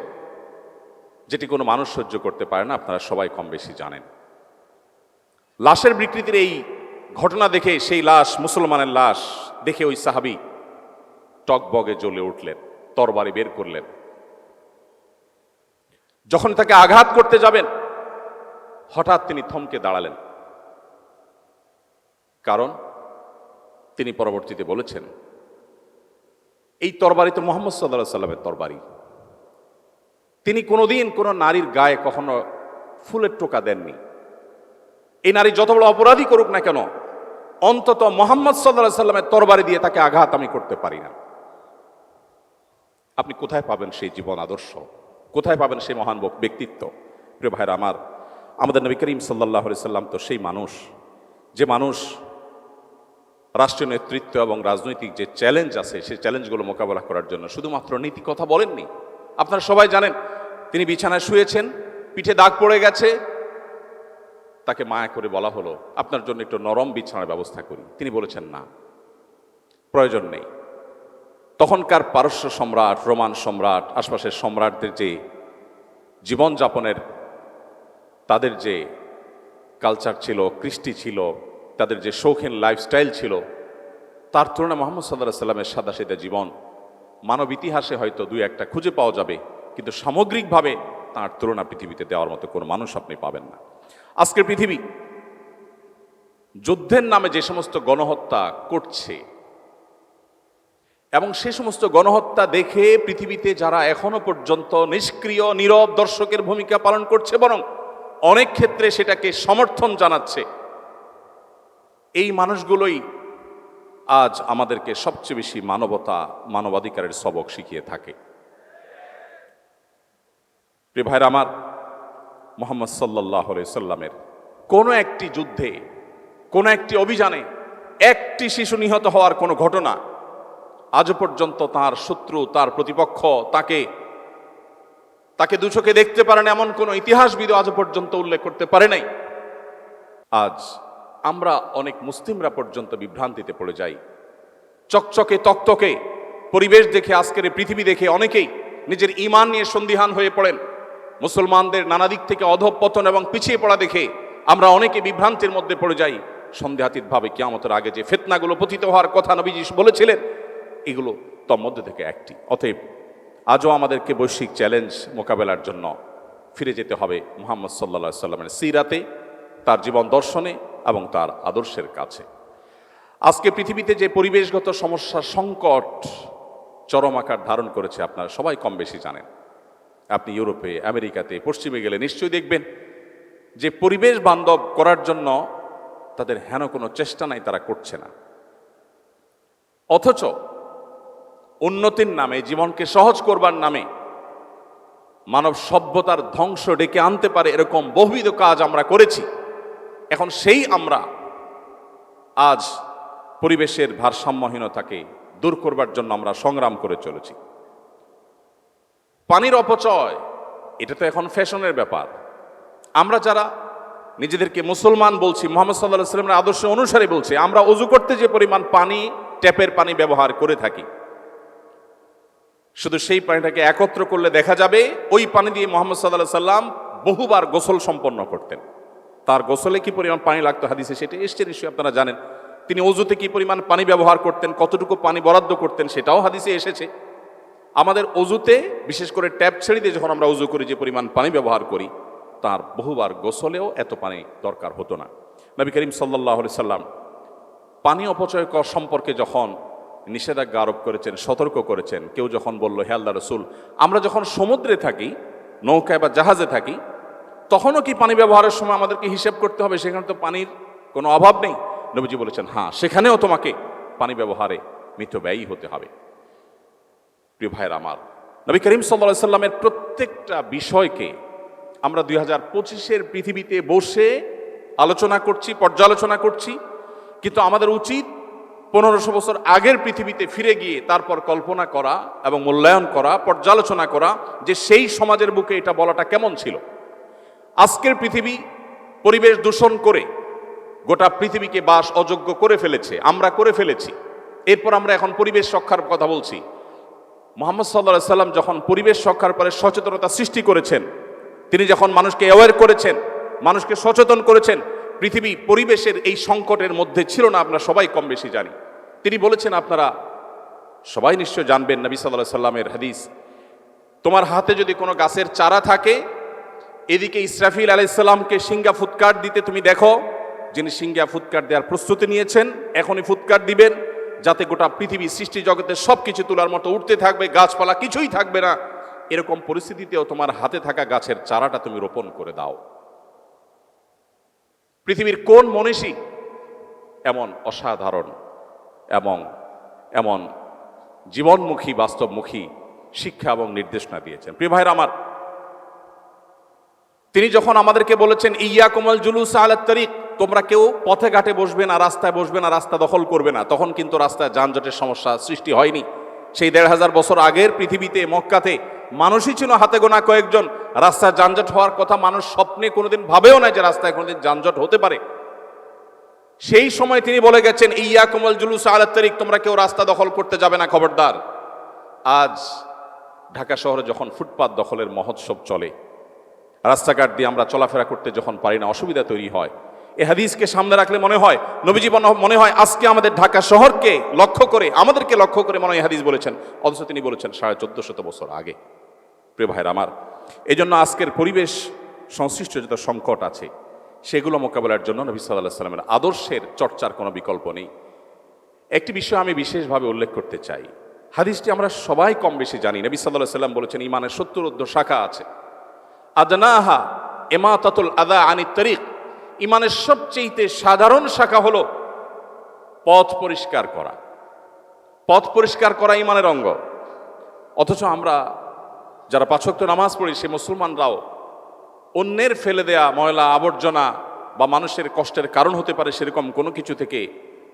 যেটি কোনো মানুষ সহ্য করতে পারে না। আপনারা সবাই কম বেশি জানেন। লাশের বিকৃতির এই ঘটনা দেখে, সেই লাশ মুসলমানের লাশ দেখে ওই সাহাবী টকবগে জ্বলে উঠলেন, তরবারি বের করলেন। যখন তাকে আঘাত করতে যাবেন, হঠাৎ তিনি থমকে দাঁড়ালেন, কারণ তিনি পরবর্তীতে বলেছেন, এই তরবারি তো মুহাম্মদ সাল্লাল্লাহু আলাইহি সাল্লামের তরবারি। তিনি কোনোদিন কোনো নারীর গায়ে কখনো ফুলের টোকা দেননি। এই নারী যত বড় অপরাধী করুক না কেন, অন্তত মুহাম্মদ সাল্লাল্লাহু আলাইহি সাল্লামের তরবারি দিয়ে তাকে আঘাত আমি করতে পারি না। আপনি কোথায় পাবেন সেই জীবন আদর্শ? কোথায় পাবেন সেই মহান ব্যক্তিত্ব? প্রিয় ভাইরা আমার, আমাদের নবী করিম সাল্লাল্লাহু আলাইহি সাল্লাম তো সেই মানুষ, যে মানুষ রাষ্ট্রীয় নেতৃত্ব এবং রাজনৈতিক যে চ্যালেঞ্জ আছে, সেই চ্যালেঞ্জগুলো মোকাবেলা করার জন্য শুধুমাত্র নীতি কথা বলেননি। আপনারা সবাই জানেন, তিনি বিছানায় শুয়েছেন, পিঠে দাগ পড়ে গেছে, তাকে মায়া করে বলা হলো, আপনার জন্য একটু নরম বিছানার ব্যবস্থা করি। তিনি বলেছেন, না, প্রয়োজন নেই। তখনকার পারস্য সম্রাট, রোমান সম্রাট, আশপাশের সম্রাটদের যে জীবনযাপনের তাদের যে কালচার ছিল, কৃষ্টি ছিল, তাদের যে শৌখিন লাইফস্টাইল ছিল, তার তুলনায় মুহাম্মদ সাল্লাল্লাহু আলাইহি সাল্লামের সাদাসিধা জীবন মানব ইতিহাসে হয়তো দুই একটা খুঁজে পাওয়া যাবে, কিন্তু সামগ্রিকভাবে তার তুলনা পৃথিবীতে দেওয়ার মতো কোনো মানুষ আপনি পাবেন না। আজকের পৃথিবী যুদ্ধের নামে যে সমস্ত গণহত্যা করছে এবং সে সমস্ত গণহত্যা দেখে পৃথিবীতে যারা এখনো পর্যন্ত নিষ্ক্রিয় নীরব দর্শকের ভূমিকা পালন করছে, বরং অনেক ক্ষেত্রে সেটাকে সমর্থন জানাচ্ছে, এই মানুষগুলোই আজ আমাদেরকে সবচেয়ে বেশি মানবাধিকারের সবক শিখিয়ে থাকে। প্রিয় ভাইরা আমার, মুহাম্মদ সাল্লাল্লাহু আলাইহি সাল্লামের কোনো একটি যুদ্ধে, কোনো একটি অভিযানে একটি শিশু নিহত হওয়ার কোনো ঘটনা আজও পর্যন্ত তার শত্রু, তার প্রতিপক্ষ তাকে দুচোখে দেখতে পারেন এমন কোনো ইতিহাসবিদ আজও পর্যন্ত উল্লেখ করতে পারে নাই। আজ আমরা অনেক মুসলিমরা পর্যন্ত বিভ্রান্তিতে পড়ে যাই। চকচকে তকতকে পরিবেশ দেখে, আজকের পৃথিবী দেখে অনেকেই নিজের ঈমান নিয়ে সন্দিহান হয়ে পড়েন। মুসলমানদের নানা দিক থেকে অধঃপতন এবং পিছিয়ে পড়া দেখে আমরা অনেকে বিভ্রান্তির মধ্যে পড়ে যাই। সন্দেহাতীতভাবে কিয়ামতের আগে যে ফিতনাগুলো পতিত হওয়ার কথা নবীজি বলেছিলেন, এগুলো তার মধ্যে থেকে একটি। অতএব আজও আমাদেরকে বৈশ্বিক চ্যালেঞ্জ মোকাবেলার জন্য ফিরে যেতে হবে মুহাম্মদ সাল্লাল্লাহু আলাইহি সাল্লামের সিরাতে, তার জীবন দর্শনে এবং তার আদর্শের কাছে। আজকে পৃথিবীতে যে পরিবেশগত সমস্যা, সংকট চরম আকার ধারণ করেছে, আপনারা সবাই কম বেশি জানেন। আপনি ইউরোপে, আমেরিকাতে, পশ্চিমে গেলে নিশ্চয়ই দেখবেন যে পরিবেশ বান্ধব করার জন্য তাদের হেন কোনো চেষ্টা নাই, তারা করছে না। অথচ উন্নতির নামে, জীবনকে সহজ করবার নামে মানব সভ্যতার ধ্বংস ডেকে আনতে পারে এরকম বহুবিধ কাজ আমরা করেছি। এখন সেই আমরা আজ পরিবেশের ভারসাম্যহীনতাকে দূর করবার জন্য আমরা সংগ্রাম করে চলেছি। পানির অপচয়, এটা তো এখন ফ্যাশনের ব্যাপার। আমরা যারা নিজেদেরকে মুসলমান বলছি, মুহাম্মদ সাল্লাল্লাহু আলাইহি ওয়াসাল্লামের আদর্শ অনুসারে বলছি, আমরা ওযু করতে যে পরিমাণ পানি, ট্যাপের পানি ব্যবহার করে থাকি, শুধু সেই পানিটাকে একত্র করলে দেখা যাবে ওই পানি দিয়ে মুহাম্মদ সাল্লাল্লাহু আলাইহি ওয়াসাল্লাম বহুবার গোসল সম্পন্ন করতেন। তার গোসলে কি পরিমাণ পানি লাগতো হাদিসে সেটা এসছে, নিশ্চয়ই আপনারা জানেন। তিনি ওযুতে কি পরিমাণ পানি ব্যবহার করতেন, কতটুকু পানি বরাদ্দ করতেন, সেটাও হাদিসে এসেছে। আমাদের ওযুতে, বিশেষ করে ট্যাপ ছেড়ে দিয়ে যখন আমরা ওযু করি যে পরিমাণ পানি ব্যবহার করি, তার বহুবার গোসলেও এত পানি দরকার হতো না। নবী করিম সাল্লাল্লাহু আলাইহি সাল্লাম পানি অপচয় সম্পর্কে যখন নিষেধাজ্ঞা আরোপ করেছেন, সতর্ক করেছেন, কেউ যখন বলল, হে আল্লাহর রাসূল, আমরা যখন সমুদ্রে থাকি, নৌকায় বা জাহাজে থাকি, তখনও কি পানি ব্যবহারের সময় আমাদেরকে হিসেব করতে হবে? সেখানে তো পানির কোনো অভাব নেই। নবীজি বলেছেন, হ্যাঁ, সেখানেও তোমাকে পানি ব্যবহারে মিতব্যয়ী হতে হবে। প্রিয় ভাইয়ের আমার, নবী করিম সাল্লাল্লাহু আলাইহি সাল্লামের প্রত্যেকটা বিষয়কে আমরা 2025-এর পৃথিবীতে বসে আলোচনা করছি, পর্যালোচনা করছি, কিন্তু আমাদের উচিত 1500 বছর আগের পৃথিবীতে ফিরে গিয়ে তারপর কল্পনা করা এবং মূল্যায়ন করা, পর্যালোচনা করা যে সেই সমাজের বুকে এটা বলাটা কেমন ছিল। আজকের পৃথিবী পরিবেশ দূষণ করে গোটা পৃথিবীকে বাস অযোগ্য করে ফেলেছে, আমরা করে ফেলেছি। এরপর আমরা এখন পরিবেশ রক্ষার কথা বলছি। মুহাম্মদ সাল্লাল্লাহু আলাইহি সাল্লাম যখন পরিবেশ রক্ষার পরে সচেতনতা সৃষ্টি করেছেন, তিনি যখন মানুষকে অ্যাওয়্যার করেছেন, মানুষকে সচেতন করেছেন, পৃথিবী পরিবেশের এই সংকটের মধ্যে ছিল না, আমরা সবাই কম বেশি জানি। তিনি বলেছেন, আপনারা সবাই নিশ্চয় জানবেন, নবী সাল্লাল্লাহু আলাইহি সাল্লামের হাদিস, তোমার হাতে যদি কোনো গাছের চারা থাকে, এদিকে ইসরাফিল আলাইহিস সালামকে সিংহা ফুৎকার দিতে তুমি দেখো, যিনি সিংহা ফুৎকার দেওয়ার প্রস্তুতি নিয়েছেন, এখনই ফুৎকার দিবেন, যাতে গোটা পৃথিবী সৃষ্টি জগতের সবকিছু তোলার মতো উঠতে থাকবে, গাছপালা কিছুই থাকবে না। এরকম পরিস্থিতিতেও তোমার হাতে থাকা গাছের চারাটা তুমি রোপণ করে দাও। পৃথিবীর কোন মনীষী এমন অসাধারণ এবং এমন জীবনমুখী, বাস্তবমুখী শিক্ষা এবং নির্দেশনা দিয়েছেন? প্রিয় ভাইরা আমার, তিনি যখন আমাদেরকে বলেছেন, ইয়াকুমুল জুলুস আলাত তারিক, তোমরা কেউ পথে ঘাটে বসবে না, রাস্তায় বসবে না, রাস্তা দখল করবে না, তখন কিন্তু রাস্তায় যানজটের সমস্যা সৃষ্টি হয়নি। সেই 1500 বছর আগের পৃথিবীতে, মক্কাতে মানুষই ছিল হাতে গোনা কয়েকজন। রাস্তায় যানজট হওয়ার কথা মানুষ স্বপ্নে কোনোদিন ভাবেও না যে রাস্তায় কোনোদিন যানজট হতে পারে। সেই সময় তিনি বলে গেছেন, ইয়াকুমুল জুলুস আলাত তারিক, তোমরা কেউ রাস্তা দখল করতে যাবে না, খবরদার। আজ ঢাকা শহরে যখন ফুটপাত দখলের মহোৎসব চলে, রাস্তাঘাট দিয়ে আমরা চলাফেরা করতে যখন পারি না, অসুবিধা তৈরি হয়, এই হাদিসকে সামনে রাখলে মনে হয় নবীজি মনে হয় আজকে আমাদের ঢাকা শহরকে লক্ষ্য করে, আমাদেরকে লক্ষ্য করে মনে হয় হাদিস বলেছেন, অথচ তিনি বলেছেন 1450 বছর আগে। প্রিয় ভাইরা আমার, এই জন্য আজকের পরিবেশ সংশ্লিষ্ট যত সংকট আছে সেগুলো মোকাবেলার জন্য নবী সাল্লাল্লাহু আলাইহি সাল্লামের আদর্শের চর্চার কোনো বিকল্প নেই। একটি বিষয় আমি বিশেষভাবে উল্লেখ করতে চাই, হাদিসটি আমরা সবাই কম বেশি জানি। নবী সাল্লাল্লাহু আলাইহি সাল্লাম বলেছেন ইমানের 70 শাখা আছে। আদনাহা ইমাতাতুল আযা আনিত তারিক, ইমানের সবচেয়ে সাধারণ শাখা হলো পথ পরিষ্কার করা। পথ পরিষ্কার করা ইমানের অঙ্গ। অথচ আমরা যারা 5 ওয়াক্ত নামাজ পড়ি সে মুসলমানরাও অন্যের ফেলে দেয়া ময়লা আবর্জনা বা মানুষের কষ্টের কারণ হতে পারে সেরকম কোনো কিছু থেকে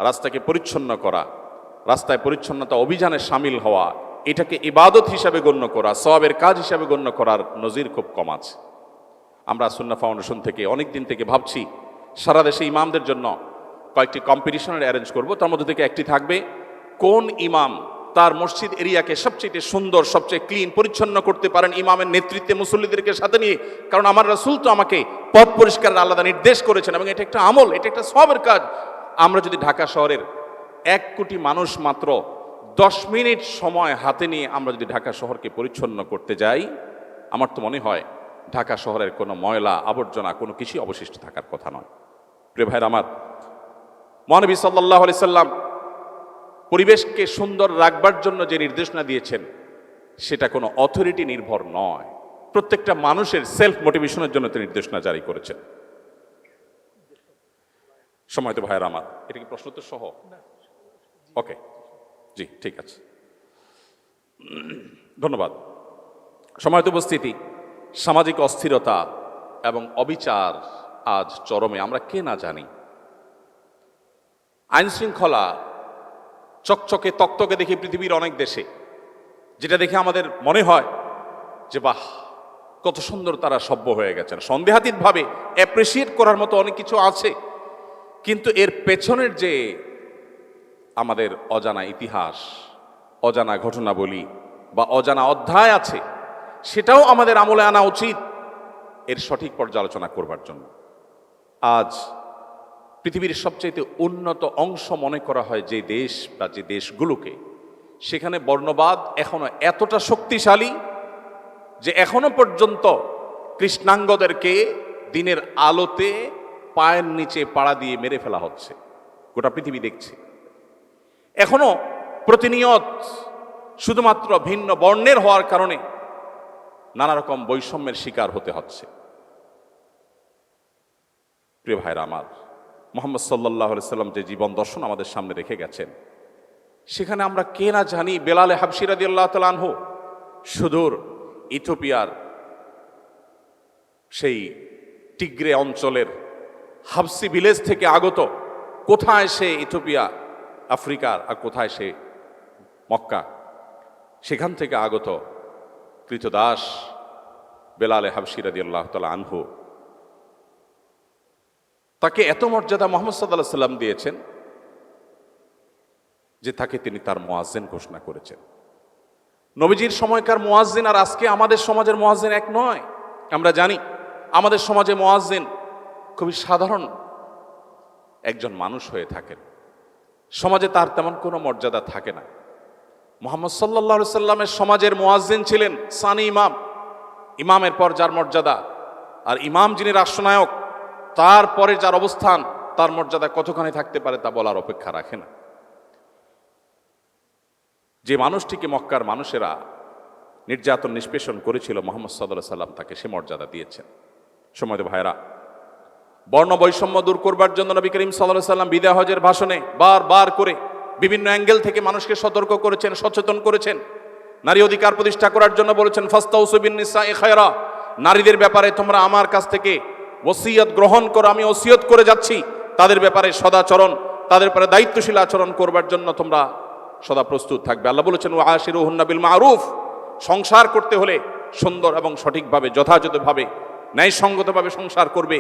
রাস্তাকে পরিচ্ছন্ন করা, রাস্তায় পরিচ্ছন্নতা অভিযানে সামিল হওয়া, এটাকে ইবাদত হিসাবে গণ্য করা, সওয়াবের কাজ হিসাবে গণ্য করার নজির খুব কম আছে। আমরা সুন্নাহ ফাউন্ডেশন থেকে অনেক দিন থেকে ভাবছি সারা দেশে ইমামদের জন্য কয়েকটি কম্পিটিশনের অ্যারেঞ্জ করব। তার মধ্যে থেকে একটি থাকবে কোন ইমাম তার মসজিদ এরিয়াকে সবচেয়ে সুন্দর, সবচেয়ে ক্লিন, পরিচ্ছন্ন করতে পারেন ইমামের নেতৃত্বে মুসল্লিদেরকে সাথে নিয়ে। কারণ আমার রাসূল তো আমাকে পথ পরিষ্কারের আলাদা নির্দেশ করেছেন এবং এটা একটা আমল, এটা একটা সওয়াবের কাজ। আমরা যদি ঢাকা শহরের 1 কোটি মানুষ মাত্র 10 মিনিট সময় হাতে নিয়ে আমরা যদি ঢাকা শহরকে পরিচ্ছন্ন করতে যাই, আমার তো মনে হয় ঢাকা শহরের কোনো ময়লা আবর্জনা কোনো কিছুই অবশিষ্ট থাকার কথা নয়। প্রিয় ভাইরা আমার, মহানবী সাল্লাল্লাহু আলাইহি সাল্লাম পরিবেশকে সুন্দর রাখবার জন্য যে নির্দেশনা দিয়েছেন সেটা কোনো অথরিটি নির্ভর নয়, প্রত্যেকটা মানুষের সেলফ মোটিভেশনের জন্য তিনি নির্দেশনা জারি করেছেন। সময় তো ভাইরা আমার, এটা কি প্রশ্ন তো সহ? ওকে, জি ঠিক আছে, ধন্যবাদ। সময়ত উপস্থিতি, সামাজিক অস্থিরতা এবং অবিচার আজ চরমে। আমরা কে না জানি আইন শৃঙ্খলা চকচকে তকতকে দেখি পৃথিবীর অনেক দেশে, যেটা দেখে আমাদের মনে হয় যে বাহ, কত সুন্দর তারা সভ্য হয়ে গেছেন। সন্দেহাতীতভাবে অ্যাপ্রিসিয়েট করার মতো অনেক কিছু আছে, কিন্তু এর পেছনের যে আমাদের অজানা ইতিহাস, অজানা ঘটনাবলী বা অজানা অধ্যায় আছে, সেটাও আমাদের আমলে আনা উচিত এর সঠিক পর্যালোচনা করবার জন্য। আজ পৃথিবীর সবচেয়ে উন্নত অংশ মনে করা হয় যে দেশ বা যে দেশগুলোকে, সেখানে বর্ণবাদ এখনো এতটা শক্তিশালী যে এখনো পর্যন্ত কৃষ্ণাঙ্গদেরকে দিনের আলোতে পায়ের নিচে পাড়া দিয়ে মেরে ফেলা হচ্ছে, গোটা পৃথিবী দেখছে। এখনো প্রতিনিয়ত শুধুমাত্র ভিন্ন বর্ণের হওয়ার কারণে নানা রকম বৈষম্যের শিকার হতে হচ্ছে। প্রিয় ভাইরা আমার, মুহাম্মদ সাল্লাল্লাহু আলাইহি সাল্লাম যে জীবন দর্শন আমাদের সামনে রেখে গেছেন, সেখানে আমরা কে না জানি বেলাল হাবশী রাদিয়াল্লাহু তাআলা আনহু সুদূর ইথিওপিয়ার সেই টিগ্রে অঞ্চলের হাবসি ভিলেজ থেকে আগত, কোথায় সে ইথিওপিয়া আফ্রিকার আর কোথায় সে মক্কা, সেখান থেকে আগত কৃতদাস বেলাল হাবশী রাদিয়াল্লাহু তাআলা আনহু, তাকে এত মর্যাদা মুহাম্মদ সাল্লাল্লাহু আলাইহি সাল্লাম দিয়েছেন যে তাকে তিনি তার মুয়াজ্জিন ঘোষণা করেছেন। নবীজির সময়কার মুয়াজ্জিন আর আজকে আমাদের সমাজের মুয়াজ্জিন এক নয়। আমরা জানি আমাদের সমাজে মুয়াজ্জিন খুবই সাধারণ একজন মানুষ হয়ে থাকেন, সমাজে তার তেমন কোনো মর্যাদা থাকে না। মুহাম্মদ সাল্লাল্লাহু আলাইহি সাল্লামের সমাজের মুয়াজ্জিন ছিলেন সানি ইমাম, ইমামের পর যার মর্যাদা, আর ইমাম যিনি রাষ্ট্রনায়ক তারপরে যার অবস্থান, তার মর্যাদা কতখানি থাকতে পারে তা বলার অপেক্ষা রাখে না। যে মানুষটিকে মক্কার মানুষেরা নির্যাতন নিষ্পেষণ করেছিল, মুহাম্মদ সাল্লাল্লাহু আলাইহি সাল্লাম তাকে সে মর্যাদা দিয়েছেন। সময়ত ভাইরা, বর্ণ বৈষম্য দূর করবার জন্য নবী করিম সাল্লাল্লাহু আলাইহি সাল্লাম বিদায় হজের ভাষণে বারবার করে বিভিন্ন অ্যাঙ্গেল থেকে মানুষকে সতর্ক করেছেন, সচেতন করেছেন। নারী অধিকার প্রতিষ্ঠা করার জন্য বলেছেন ফাস্তাউসু বিন নিসাই খায়রা, নারীদের ব্যাপারে তোমরা আমার কাছ থেকে ওসিয়ত গ্রহণ করো, আমি ওসিয়ত করে যাচ্ছি তাদের ব্যাপারে সদাচরণ, তাদের ব্যাপারে দায়িত্বশীল আচরণ করবার জন্য তোমরা সদা প্রস্তুত থাকবে। আল্লাহ বলেছেন ওয়া আশিরুহুন্না বিল মারুফ, সংসার করতে হলে সুন্দর এবং সঠিকভাবে যথাযথভাবে ন্যায়সঙ্গতভাবে সংসার করবে।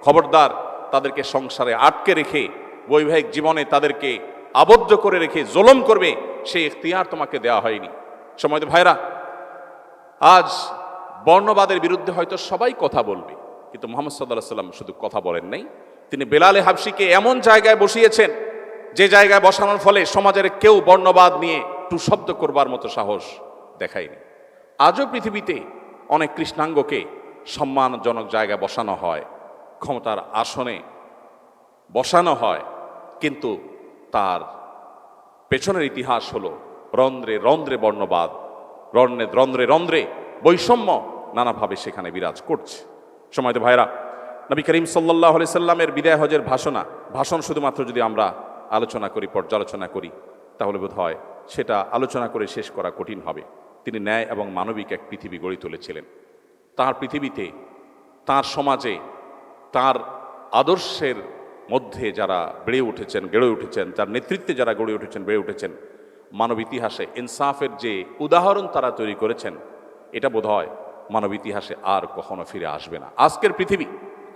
খবরদার তাদেরকে সংসারে আটকে রেখে বৈবাহিক জীবনে তাদেরকে আবদ্ধ করে রেখে জুলুম করবে, সেই ইখতিয়ার তোমাকে দেওয়া হয়নি। সময়ত ভাইরা, আজ বর্ণবাদের বিরুদ্ধে হয়তো সবাই কথা বলবে, কিন্তু মুহাম্মদ সাল্লাল্লাহু আলাইহি সাল্লাম শুধু কথা বলেন নাই, তিনি বেলাল হাবশীকে এমন জায়গায় বসিয়েছেন যে জায়গায় বসানোর ফলে সমাজের কেউ বর্ণবাদ নিয়ে টু শব্দ করবার মতো সাহস দেখায়নি। আজও পৃথিবীতে অনেক কৃষ্ণাঙ্গকে সম্মানজনক জায়গায় বসানো হয়, ক্ষমতার আসনে বসানো হয়, কিন্তু তার পেছনের ইতিহাস হলো রন্ধ্রে রন্ধ্রে বর্ণবাদ, রন্ধ্রে রন্ধ্রে বৈষম্য নানাভাবে সেখানে বিরাজ করছে। সময়ত ভাইরা, নবী করিম সাল্লাল্লাহু আলাইহি সাল্লামের বিদায় হজের ভাষণ শুধুমাত্র যদি আমরা আলোচনা করি, পর্যালোচনা করি, তাহলে বোধ হয় সেটা আলোচনা করে শেষ করা কঠিন হবে। তিনি ন্যায় এবং মানবিক এক পৃথিবী গড়ে তুলেছিলেন। তার পৃথিবীতে, তার সমাজে, তার আদর্শের মধ্যে যারা গড়ে উঠেছেন, তার নেতৃত্বে যারা গড়ে উঠেছেন, বেড়ে উঠেছেন, মানব ইতিহাসে ইনসাফের যে উদাহরণ তারা তৈরি করেছেন, এটা বোধ হয় মানব ইতিহাসে আর কখনো ফিরে আসবে না। আজকের পৃথিবী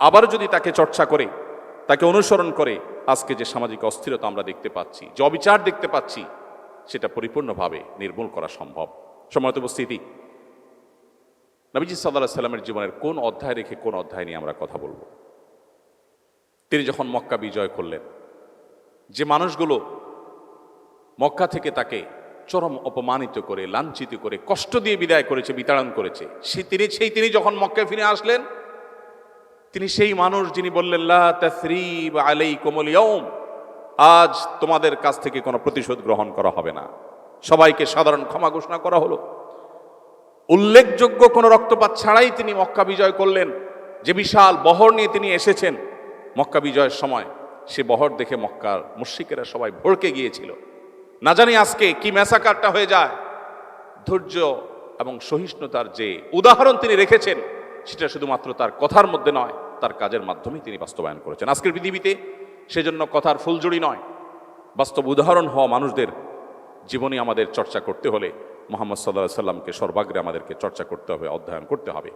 আবারও যদি তাকে চর্চা করে, তাকে অনুসরণ করে, আজকে যে সামাজিক অস্থিরতা আমরা দেখতে পাচ্ছি, যে অবিচার দেখতে পাচ্ছি, সেটা পরিপূর্ণভাবে নির্মূল করা সম্ভব। সম্মানিত উপস্থিতি, নবীজি সাল্লাল্লাহু আলাইহি সাল্লামের জীবনের কোন অধ্যায় রেখে কোন অধ্যায় নিয়ে আমরা কথা বলবো? তিনি যখন মক্কা বিজয় করলেন, যে মানুষগুলো মক্কা থেকে তাকে চরম অপমানিত করে, লাঞ্ছিত করে, কষ্ট দিয়ে বিদায় করেছে, বিতাড়ন করেছে, তিনি যখন মক্কায় ফিরে আসলেন, তিনি সেই মানুষ যিনি বললেন, লা তাসরিব আলাইকুমুল ইয়াউম, আজ তোমাদের কাছ থেকে কোনো প্রতিশোধ গ্রহণ করা হবে না, সবাইকে সাধারণ ক্ষমা ঘোষণা করা হলো। উল্লেখযোগ্য কোনো রক্তপাত ছাড়াই তিনি মক্কা বিজয় করলেন। যে বিশাল বহর নিয়ে তিনি এসেছেন মক্কা বিজয়ের সময়, সে বহর দেখে মক্কার মুশরিকেরা সবাই ভড়কে গিয়েছিল। না জানি আজকে কি ম্যাসাকারটা হয়ে যায়। ধৈর্য এবং সহিষ্ণুতার যে উদাহরণ তিনি রেখেছেন, সেটা শুধুমাত্র তার কথার মধ্যে নয়, তার কাজের মাধ্যমেই তিনি বাস্তবায়ন করেছেন। আজকের পৃথিবীতে সেজন্য কথার ফুলজুড়ি নয়, বাস্তব উদাহরণ হওয়া মানুষদের জীবনী আমাদের চর্চা করতে হলে মুহাম্মদ সাল্লাল্লাহু আলাইহি সাল্লামকে সর্বাগ্রে আমাদেরকে চর্চা করতে হবে, অধ্যয়ন করতে হবে।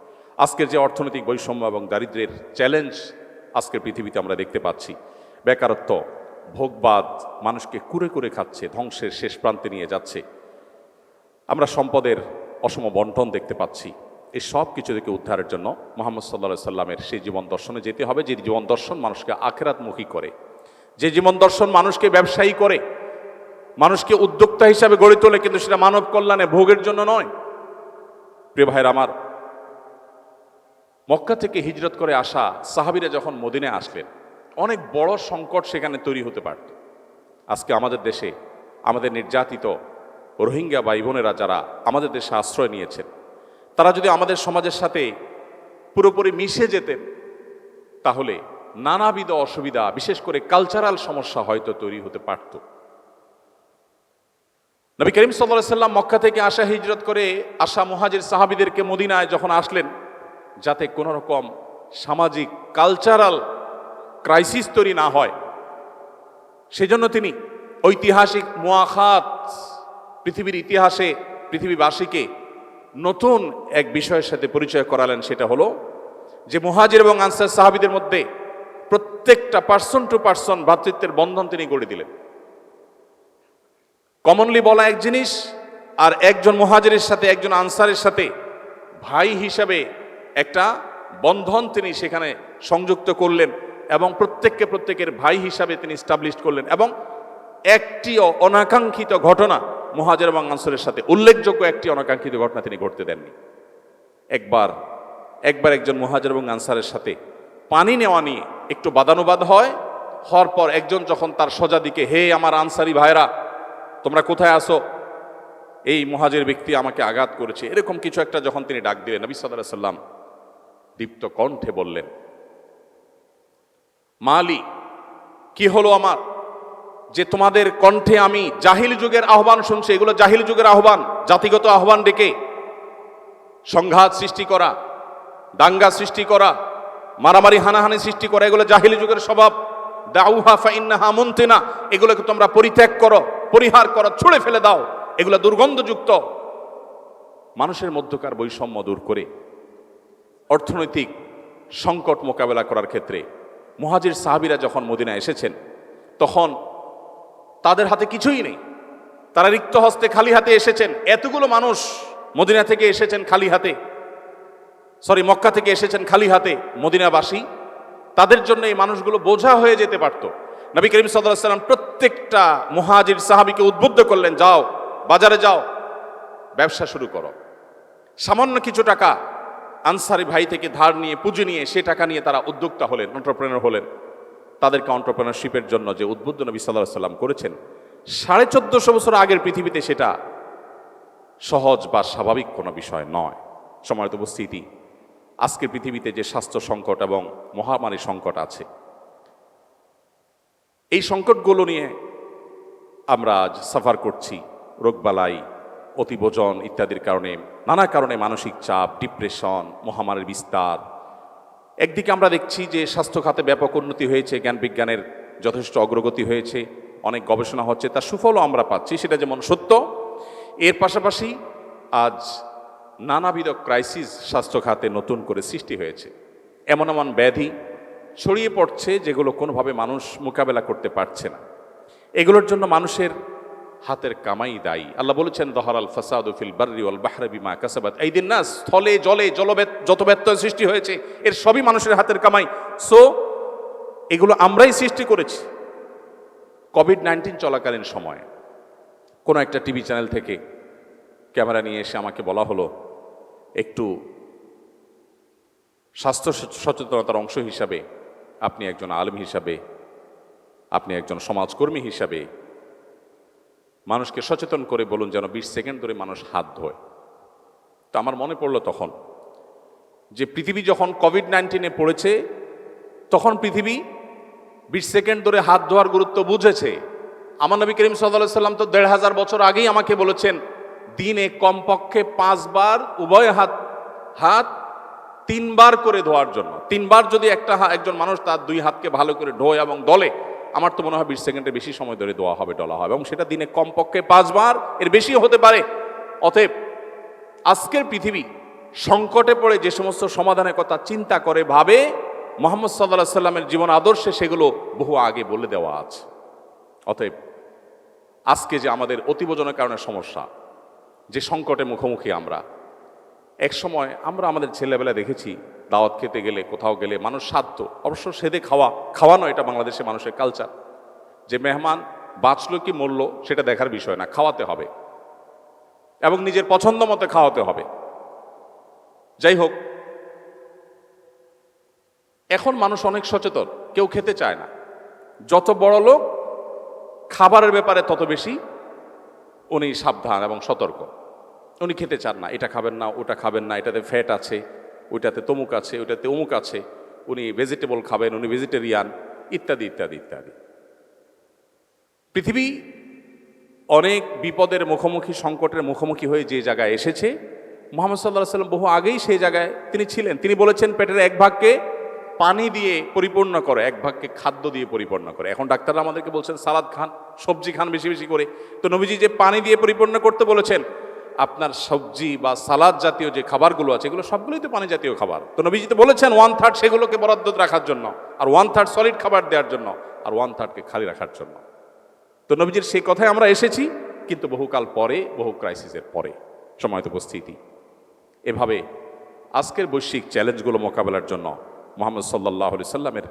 আজকের যে অর্থনৈতিক বৈষম্য এবং দারিদ্র্যের চ্যালেঞ্জ আজকের পৃথিবীতে আমরা দেখতে পাচ্ছি, বেকারত্ব, ভোগবাদ মানুষকে কুরে কুরে খাচ্ছে, ধ্বংসের শেষ প্রান্তে নিয়ে যাচ্ছে, আমরা সম্পদের অসম বন্টন দেখতে পাচ্ছি। এই সব কিছু থেকে উদ্ধারের জন্য মুহাম্মদ সাল্লাল্লাহু আলাইহি সাল্লামের সেই জীবন দর্শনে যেতে হবে, যে জীবন দর্শন মানুষকে আখিরাতমুখী করে, যে জীবন দর্শন মানুষকে ব্যবসায়ী করে, মানুষকে উদ্যোক্তা হিসাবে গড়ে তোলে, কিন্তু সেটা মানব কল্যাণে, ভোগের জন্য নয়। প্রিয় ভাইয়ের আমার, মক্কা থেকে হিজরত করে আসা সাহাবীরা যখন মদিনায় আসলেন, অনেক বড় সংকট সেখানে তৈরি হতে পারত। আজকে আমাদের দেশে আমাদের নির্যাতিত রোহিঙ্গা ভাই বোনেরা যারা আমাদের দেশে আশ্রয় নিয়েছেন, তারা যদি আমাদের সমাজের সাথে পুরোপুরি মিশে যেতেন, তাহলে নানাবিধ অসুবিধা, বিশেষ করে কালচারাল সমস্যা হয়তো তৈরি হতে পারত। নবী করিম সাল্লাল্লাহু আলাইহি সাল্লাম মক্কা থেকে হিজরত করে আসা মুহাজির সাহাবীদেরকে মদিনায় যখন আসলেন, যাতে কোনো রকম সামাজিক কালচারাল ক্রাইসিস তৈরি না হয়, সেজন্য তিনি ঐতিহাসিক মুআখাত, পৃথিবীর ইতিহাসে পৃথিবীবাসীকে নতুন এক বিষয়ের সাথে পরিচয় করালেন। সেটা হলো যে মুহাজির এবং আনসার সাহাবীদের মধ্যে প্রত্যেকটা পার্সন টু পার্সন ভ্রাতৃত্বের বন্ধন তিনি গড়ে দিলেন। কমনলি বলা এক জিনিস, আর একজন মুহাজিরের সাথে একজন আনসারের সাথে ভাই হিসাবে একটা বন্ধন তিনি সেখানে সংযুক্ত করলেন, এবং প্রত্যেকের ভাই হিসাবে তিনি স্টাবলিশ করলেন। এবং একটি অনাকাঙ্ক্ষিত ঘটনা মুহাজির এবং আনসারের সাথে, উল্লেখযোগ্য একটি অনাকাঙ্ক্ষিত ঘটনা তিনি ঘটতে দেননি। একবার একজন মুহাজির এবং আনসারের সাথে পানি নেওয়া নিয়ে একটু বাদানুবাদ হওয়ার পর একজন যখন তার সোজা দিকে, হে আমার আনসারি ভাইরা, তোমরা কোথায় আসো, এই মুহাজির ব্যক্তি আমাকে আঘাত করেছে, এরকম কিছু একটা যখন তিনি ডাক দিলেন, নবী সাল্লাল্লাহু আলাইহি সাল্লাম দীপ্ত কণ্ঠে বললেন, মালি, কি হলো আমার, যে তোমাদের কণ্ঠে আমি জাহিল যুগের আহ্বান শুনছি। এগুলো জাহিল যুগের আহ্বান, জাতিগত আহ্বান ডেকে সংঘাত সৃষ্টি করা, দাঙ্গা সৃষ্টি করা, মারামারি হানাহানি সৃষ্টি করা, এগুলো জাহিল যুগের স্বভাব। দাউহা ফাইন্নাহা মুনতিনা, এগুলোকে তোমরা পরিত্যাগ করো, পরিহার করো, ছুঁড়ে ফেলে দাও, এগুলো দুর্গন্ধযুক্ত। মানুষের মধ্যকার বৈষম্য দূর করে অর্থনৈতিক সংকট মোকাবেলা করার ক্ষেত্রে মুহাজির সাহাবীরা যখন মদিনায় এসেছেন, তখন তাদের হাতে কিছুই নেই, তারা রিক্ত হস্তে, খালি হাতে এসেছেন। এতগুলো মানুষ মদিনা থেকে এসেছেন খালি হাতে, মক্কা থেকে এসেছেন খালি হাতে মদিনাবাসী, তাদের জন্য এই মানুষগুলো বোঝা হয়ে যেতে পারত। নবী করিম সাল্লাল্লাহু আলাইহি সাল্লাম প্রত্যেকটা মুহাজির সাহাবীকে উদ্বুদ্ধ করলেন, যাও বাজারে যাও, ব্যবসা শুরু করো, সামান্য কিছু টাকা আনসারি ভাই থেকে ধার নিয়ে পুঁজি নিয়ে সে টাকা নিয়ে তারা উদ্যোক্তা হলেন, এন্টারপ্রেনার হলেন। তাদেরকে এন্টারপ্রেনারশিপের জন্য যে উদ্বুদ্ধ নবী সাল্লাল্লাহু আলাইহি ওয়াসাল্লাম করেছেন, 1450 বছর আগের পৃথিবীতে সেটা সহজ বা স্বাভাবিক কোনো বিষয় নয়। সম্মানিত উপস্থিতি, আজকের পৃথিবীতে যে স্বাস্থ্য সংকট এবং মহামারী সংকট আছে, এই সংকটগুলো নিয়ে আমরা আজ সাফার করছি। রোগবালাই, অতিভোজন ইত্যাদির কারণে, নানা কারণে মানসিক চাপ, ডিপ্রেশন, মহামারীর বিস্তার। একদিকে আমরা দেখছি যে স্বাস্থ্য খাতে ব্যাপক উন্নতি হয়েছে, জ্ঞান বিজ্ঞানের যথেষ্ট অগ্রগতি হয়েছে, অনেক গবেষণা হচ্ছে, তার সুফলও আমরা পাচ্ছি, সেটা যেমন সত্য। এর পাশাপাশি আজ নানাবিধ ক্রাইসিস স্বাস্থ্য খাতে নতুন করে সৃষ্টি হয়েছে। এমন এমন ব্যাধি ছড়িয়ে পড়ছে যেগুলো কোনোভাবে মানুষ মোকাবেলা করতে পারছে না। এগুলোর জন্য মানুষের হাতের কামাই দায়ী। আল্লাহ বলেছেন, দহরাল ফাসাদু ফিল বাররি ওয়াল বাহরি বিমা কাসাবাত আইদিন নাস। স্থলে জলে যত ব্যত্যয় সৃষ্টি হয়েছে এর সবই মানুষের হাতের কামাই। সো এগুলো আমরাই সৃষ্টি করেছি। কোভিড-19 চলাকালীন সময়ে কোনো একটা টিভি চ্যানেল থেকে ক্যামেরা নিয়ে এসে আমাকে বলা হলো, একটু স্বাস্থ্য সচেতনতার অংশ হিসাবে আপনি একজন আলেম হিসাবে, আপনি একজন সমাজকর্মী হিসাবে মানুষকে সচেতন করে বলুন যেন 20 সেকেন্ড ধরে মানুষ হাত ধোয়। তো আমার মনে পড়লো তখন যে পৃথিবী যখন কোভিড-19 পড়েছে, তখন পৃথিবী 20 সেকেন্ড ধরে হাত ধোয়ার গুরুত্ব বুঝেছে। আমার নবী করিম সাল্লাল্লাহু আলাইহি ওয়াসাল্লাম তো 1500 বছর আগেই আমাকে বলেছেন, দিনে কমপক্ষে 5 বার উভয় হাত 3 বার করে ধোয়ার জন্য। 3 বার যদি একজন মানুষ তার 2 হাতকে ভালো করে ধোয় এবং দলে, আমার তো মনে হয় 20 সেকেন্ডের বেশি সময় ধরে ধোয়া হবে, ডলা হবে, এবং সেটা দিনে কমপক্ষে 5 বার, এর বেশি হতে পারে। অতএব আজকের পৃথিবী সংকটে পড়ে যে সমস্ত সমাধানের কথা চিন্তা করে ভাবে, মুহাম্মদ সাল্লাল্লাহু আলাইহি সাল্লামের জীবন আদর্শে সেগুলো বহু আগে বলে দেওয়া আছে। অতএব আজকে যে আমাদের অতিভোজনের কারণে সমস্যা, যে সংকটে মুখোমুখি আমরা, এক সময় আমরা আমাদের ছেলেবেলা দেখেছি দাওয়াত খেতে গেলে, কোথাও গেলে মানুষ সাধ্য, অবশ্য সেদে খাওয়ানো এটা বাংলাদেশে মানুষের কালচার, যে মেহমান বাঁচলো কি মরল সেটা দেখার বিষয় না, খাওয়াতে হবে এবং নিজের পছন্দ মতো খাওয়াতে হবে। যাই হোক, এখন মানুষ অনেক সচেতন, কেউ খেতে চায় না। যত বড় লোক খাবারের ব্যাপারে তত বেশি উনি সাবধান এবং সতর্ক। উনি খেতে চান না, এটা খাবেন না, ওটা খাবেন না, এটাতে ফ্যাট আছে, ওইটাতে তমুক আছে, ওইটাতে অমুক আছে, উনি ভেজিটেবল খাবেন, উনি ভেজিটেরিয়ান, ইত্যাদি ইত্যাদি ইত্যাদি। পৃথিবী অনেক বিপদের মুখোমুখি, সংকটের মুখোমুখি হয়ে যে জায়গায় এসেছে, মুহাম্মদ সাল্লাল্লাহু আলাইহি ওয়াসাল্লাম বহু আগেই সেই জায়গায় তিনি ছিলেন। তিনি বলেছেন, পেটের 1 ভাগকে পানি দিয়ে পরিপূর্ণ করে, 1 ভাগকে খাদ্য দিয়ে পরিপূর্ণ করে। এখন ডাক্তাররা আমাদেরকে বলছেন সালাদ খান, সবজি খান বেশি বেশি করে। তো নবীজি যে পানি দিয়ে পরিপূর্ণ করতে বলেছেন, আপনার সবজি বা সালাদ জাতীয় যে খাবারগুলো আছে এগুলো সবগুলোই তো পানি জাতীয় খাবার। তো নবীজি তো বলেছেন 1/3 সেগুলোকে বরাদ্দ রাখার জন্য, আর 1/3 সলিড খাবার দেওয়ার জন্য, আর 1/3কে খালি রাখার জন্য। তো নবীজির সেই কথায় আমরা এসেছি, কিন্তু বহুকাল পরে, বহু ক্রাইসিসের পরে। সময়ত উপস্থিতি, এভাবে আজকের বৈশ্বিক চ্যালেঞ্জগুলো মোকাবেলার জন্য মুহাম্মদ সাল্লাল্লাহু আলাইহি সাল্লামের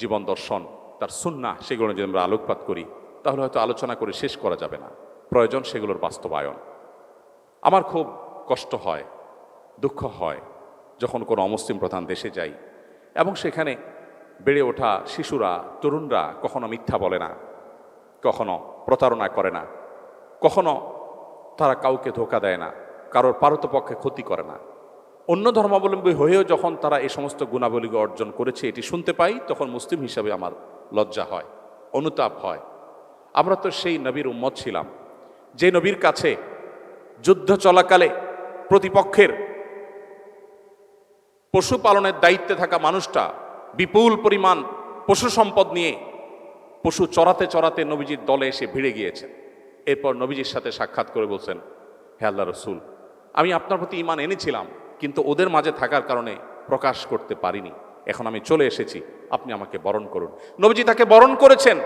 জীবন দর্শন, তার সুন্নাহ, সেগুলো যদি আমরা আলোকপাত করি তাহলে হয়তো আলোচনা করে শেষ করা যাবে না। প্রয়োজন সেগুলোর বাস্তবায়ন। আমার খুব কষ্ট হয়, দুঃখ হয় যখন কোনো অমুসলিম প্রধান দেশে যাই এবং সেখানে বেড়ে ওঠা শিশুরা, তরুণরা কখনো মিথ্যা বলে না, কখনো প্রতারণা করে না, কখনো তারা কাউকে ধোঁকা দেয় না, কারোর পারতপক্ষে ক্ষতি করে না। অন্য ধর্মাবলম্বী হয়েও যখন তারা এই সমস্ত গুণাবলী অর্জন করেছে এটি শুনতে পাই, তখন মুসলিম হিসাবে আমার লজ্জা হয়, অনুতাপ হয়। আমরা তো সেই নবীর উম্মত ছিলাম, যে নবীর কাছে যুদ্ধ চলাকালে প্রতিপক্ষের পশুপালনের দায়িত্বে থাকা মানুষটা বিপুল পরিমাণ পশু সম্পদ নিয়ে পশু চড়াতে চড়াতে নবীজির দলে এসে ভিড়ে গিয়েছেন। এরপর নবীজির সাথে সাক্ষাৎ করে বলছেন, হে আল্লাহ রসুল, আমি আপনার প্রতি ঈমান এনেছিলাম, কিন্তু ওদের মাঝে থাকার কারণে প্রকাশ করতে পারিনি। এখন আমি চলে এসেছি, আপনি আমাকে বরণ করুন। নবীজি তাকে বরণ করেছেন,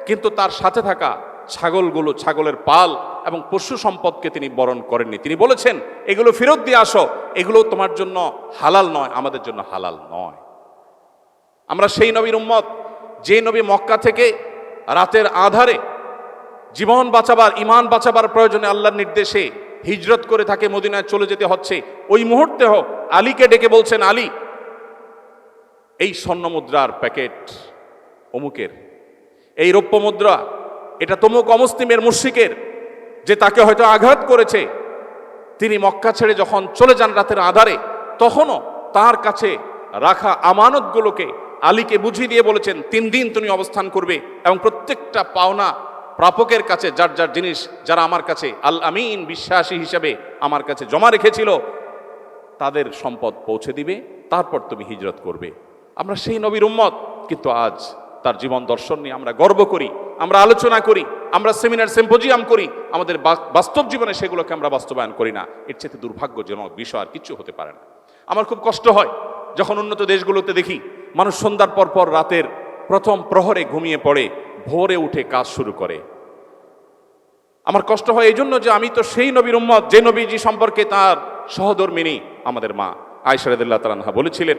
কিন্তু তার সাথে থাকা ছাগলগুলো, ছাগলের পাল এবং পশু সম্পদকে তিনি বরণ করেননি। তিনি বলেছেন, এগুলো ফেরত দিয়ে আসো, এগুলো তোমার জন্য হালাল নয়, আমাদের জন্য হালাল নয়। আমরা সেই নবীর উম্মত, যে নবী মক্কা থেকে রাতের আধারে জীবন বাঁচাবার, ঈমান বাঁচাবার প্রয়োজনে আল্লাহর নির্দেশে হিজরত করে তাকে মদিনায় চলে যেতে হচ্ছে, ওই মুহূর্তে হোক আলীকে ডেকে বলছেন, আলী, এই স্বর্ণ মুদ্রার প্যাকেট অমুকের, এই রৌপ্য মুদ্রা এটা তমুক অমুসলিমের মুশরিকের, যে তাকে হয়তো আঘাত করেছে। তিনি মক্কা ছেড়ে যখন চলে যান রাতের আধারে, তখনও তার কাছে রাখা আমানতগুলোকে আলীকে বুঝিয়ে দিয়ে বলেছেন, 3 দিন তুমি অবস্থান করবে এবং প্রত্যেকটা পাওনা প্রাপকের কাছে যার যার জিনিস যারা আমার কাছে আল আমিন বিশ্বাসী হিসেবে আমার কাছে জমা রেখেছিল তাদের সম্পদ পৌঁছে দিবে, তারপর তুমি হিজরত করবে। আমরা সেই নবীর উম্মত, কিন্তু আজ তার জীবন দর্শন নিয়ে আমরা গর্ব করি, আমরা আলোচনা করি, আমরা সেমিনার সিম্পোজিয়াম করি, আমাদের বাস্তব জীবনে সেগুলোকে আমরা বাস্তবায়ন করি না। এর চেয়ে দুর্ভাগ্যজনক বিষয় আর কিছু হতে পারে না। আমার খুব কষ্ট হয় যখন উন্নত দেশগুলোতে দেখি মানুষ সন্ধ্যার পর রাতের প্রথম প্রহরে ঘুমিয়ে পড়ে, ভোরে উঠে কাজ শুরু করে। আমার কষ্ট হয় এই জন্য যে আমি তো সেই নবীর উম্মত যে নবীজি সম্পর্কে তার সহধর্মিনী আমাদের মা আয়েশা রাদিয়াল্লাহু তাআলা আনহা বলেছিলেন,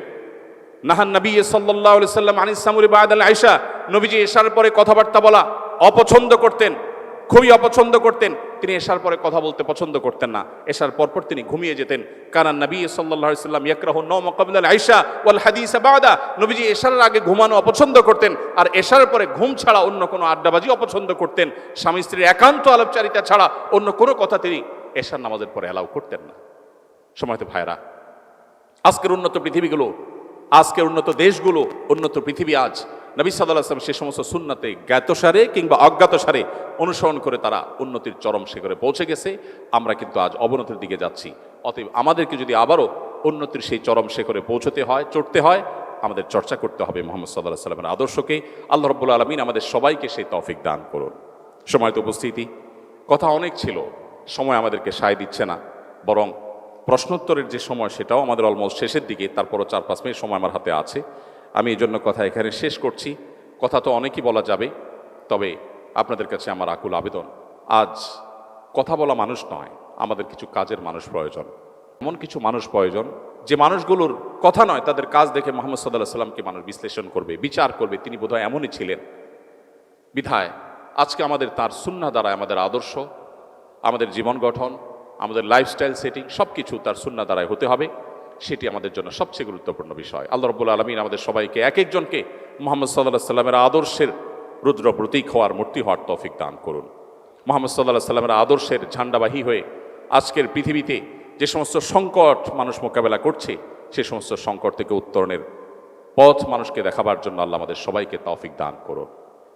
নাহান নবী সাল্লাল্লাহু আলাইহি সাল্লাম আনিস সামুরি বা'দাল আয়েশা, নবীজি এশার পরে কথাবার্তা বলা অপছন্দ করতেন, খুবই অপছন্দ করতেন। তিনি এশার পরে কথা বলতে পছন্দ করতেন না, এশার পরপর তিনি ঘুমিয়ে যেতেন। কারণ নবী সাল্লাল্লাহু আলাইহি সাল্লাম ইয়াকরাহু নওমা ক্বাবলা আল আয়েশা ওয়াল হাদিস বা'দা, নবীজি এশার আগে ঘুমানো অপছন্দ করতেন, আর এশার পরে ঘুম ছাড়া অন্য কোনো আড্ডাবাজি অপছন্দ করতেন। স্বামী স্ত্রীর একান্ত আলাপচারিতা ছাড়া অন্য কোনো কথা তিনি এশার নামাজের পরে অ্যালাউ করতেন না। সময়তো ভাইরা, আজকের উন্নত পৃথিবীগুলো, আজকের উন্নত দেশগুলো, উন্নত পৃথিবী আজ নবী সাল্লাল্লাহু আলাইহি ওয়াসাল্লাম সে সমস্ত সুন্নাতে জ্ঞাতসারে কিংবা অজ্ঞাতসারে অনুসরণ করে তারা উন্নতির চরম শিখরে পৌঁছে গেছে। আমরা কিন্তু আজ অবনতির দিকে যাচ্ছি। অতএব আমাদেরকে যদি আবারও উন্নতির সেই চরম শিখরে পৌঁছতে হয়, চড়তে হয়, আমাদের চর্চা করতে হবে মুহাম্মদ সাল্লাল্লাহু আলাইহি ওয়াসাল্লামের আদর্শকে। আল্লাহ রাব্বুল আলামিন আমাদের সবাইকে সেই তৌফিক দান করুন। সময়ত উপস্থিতি, কথা অনেক ছিল, সময় আমাদেরকে সায় দিচ্ছে না, বরং প্রশ্নোত্তরের যে সময় সেটাও আমাদের অলমোস্ট শেষের দিকে, তারপরও 4-5 মিনিট সময় আমার হাতে আছে। আমি এই জন্য কথা এখানে শেষ করছি। কথা তো অনেকই বলা যাবে, তবে আপনাদের কাছে আমার আকুল আবেদন, আজ কথা বলা মানুষ নয়, আমাদের কিছু কাজের মানুষ প্রয়োজন। এমন কিছু মানুষ প্রয়োজন যে মানুষগুলোর কথা নয়, তাদের কাজ দেখে মুহাম্মদ সাল্লাল্লাহু আলাইহি ওয়াসাল্লামকে মানুষ বিশ্লেষণ করবে, বিচার করবে, তিনি বোধহয় এমনই ছিলেন। বিধায় আজকে আমাদের তার সুন্নাহ দ্বারা আমাদের আদর্শ, আমাদের জীবন গঠন, আমাদের লাইফস্টাইল সেটিং সব কিছু তার সুন্নাহ দ্বারাই হতে হবে। সেটি আমাদের জন্য সবচেয়ে গুরুত্বপূর্ণ বিষয়। আল্লাহ রাব্বুল আলামিন আমাদের সবাইকে এক একজনকে মুহাম্মদ সাল্লাল্লাহু আলাইহি ওয়াসাল্লামের আদর্শের রুদ্র প্রতীক হওয়ার, মূর্তি হওয়ার তৌফিক দান করুন। মুহাম্মদ সাল্লাল্লাহু আলাইহি ওয়াসাল্লামের আদর্শের ঝান্ডাবাহী হয়ে আজকের পৃথিবীতে যে সমস্ত সংকট মানুষ মোকাবেলা করছে, সে সমস্ত সংকট থেকে উত্তরণের পথ মানুষকে দেখাবার জন্য আল্লাহ আমাদের সবাইকে তৌফিক দান করুন।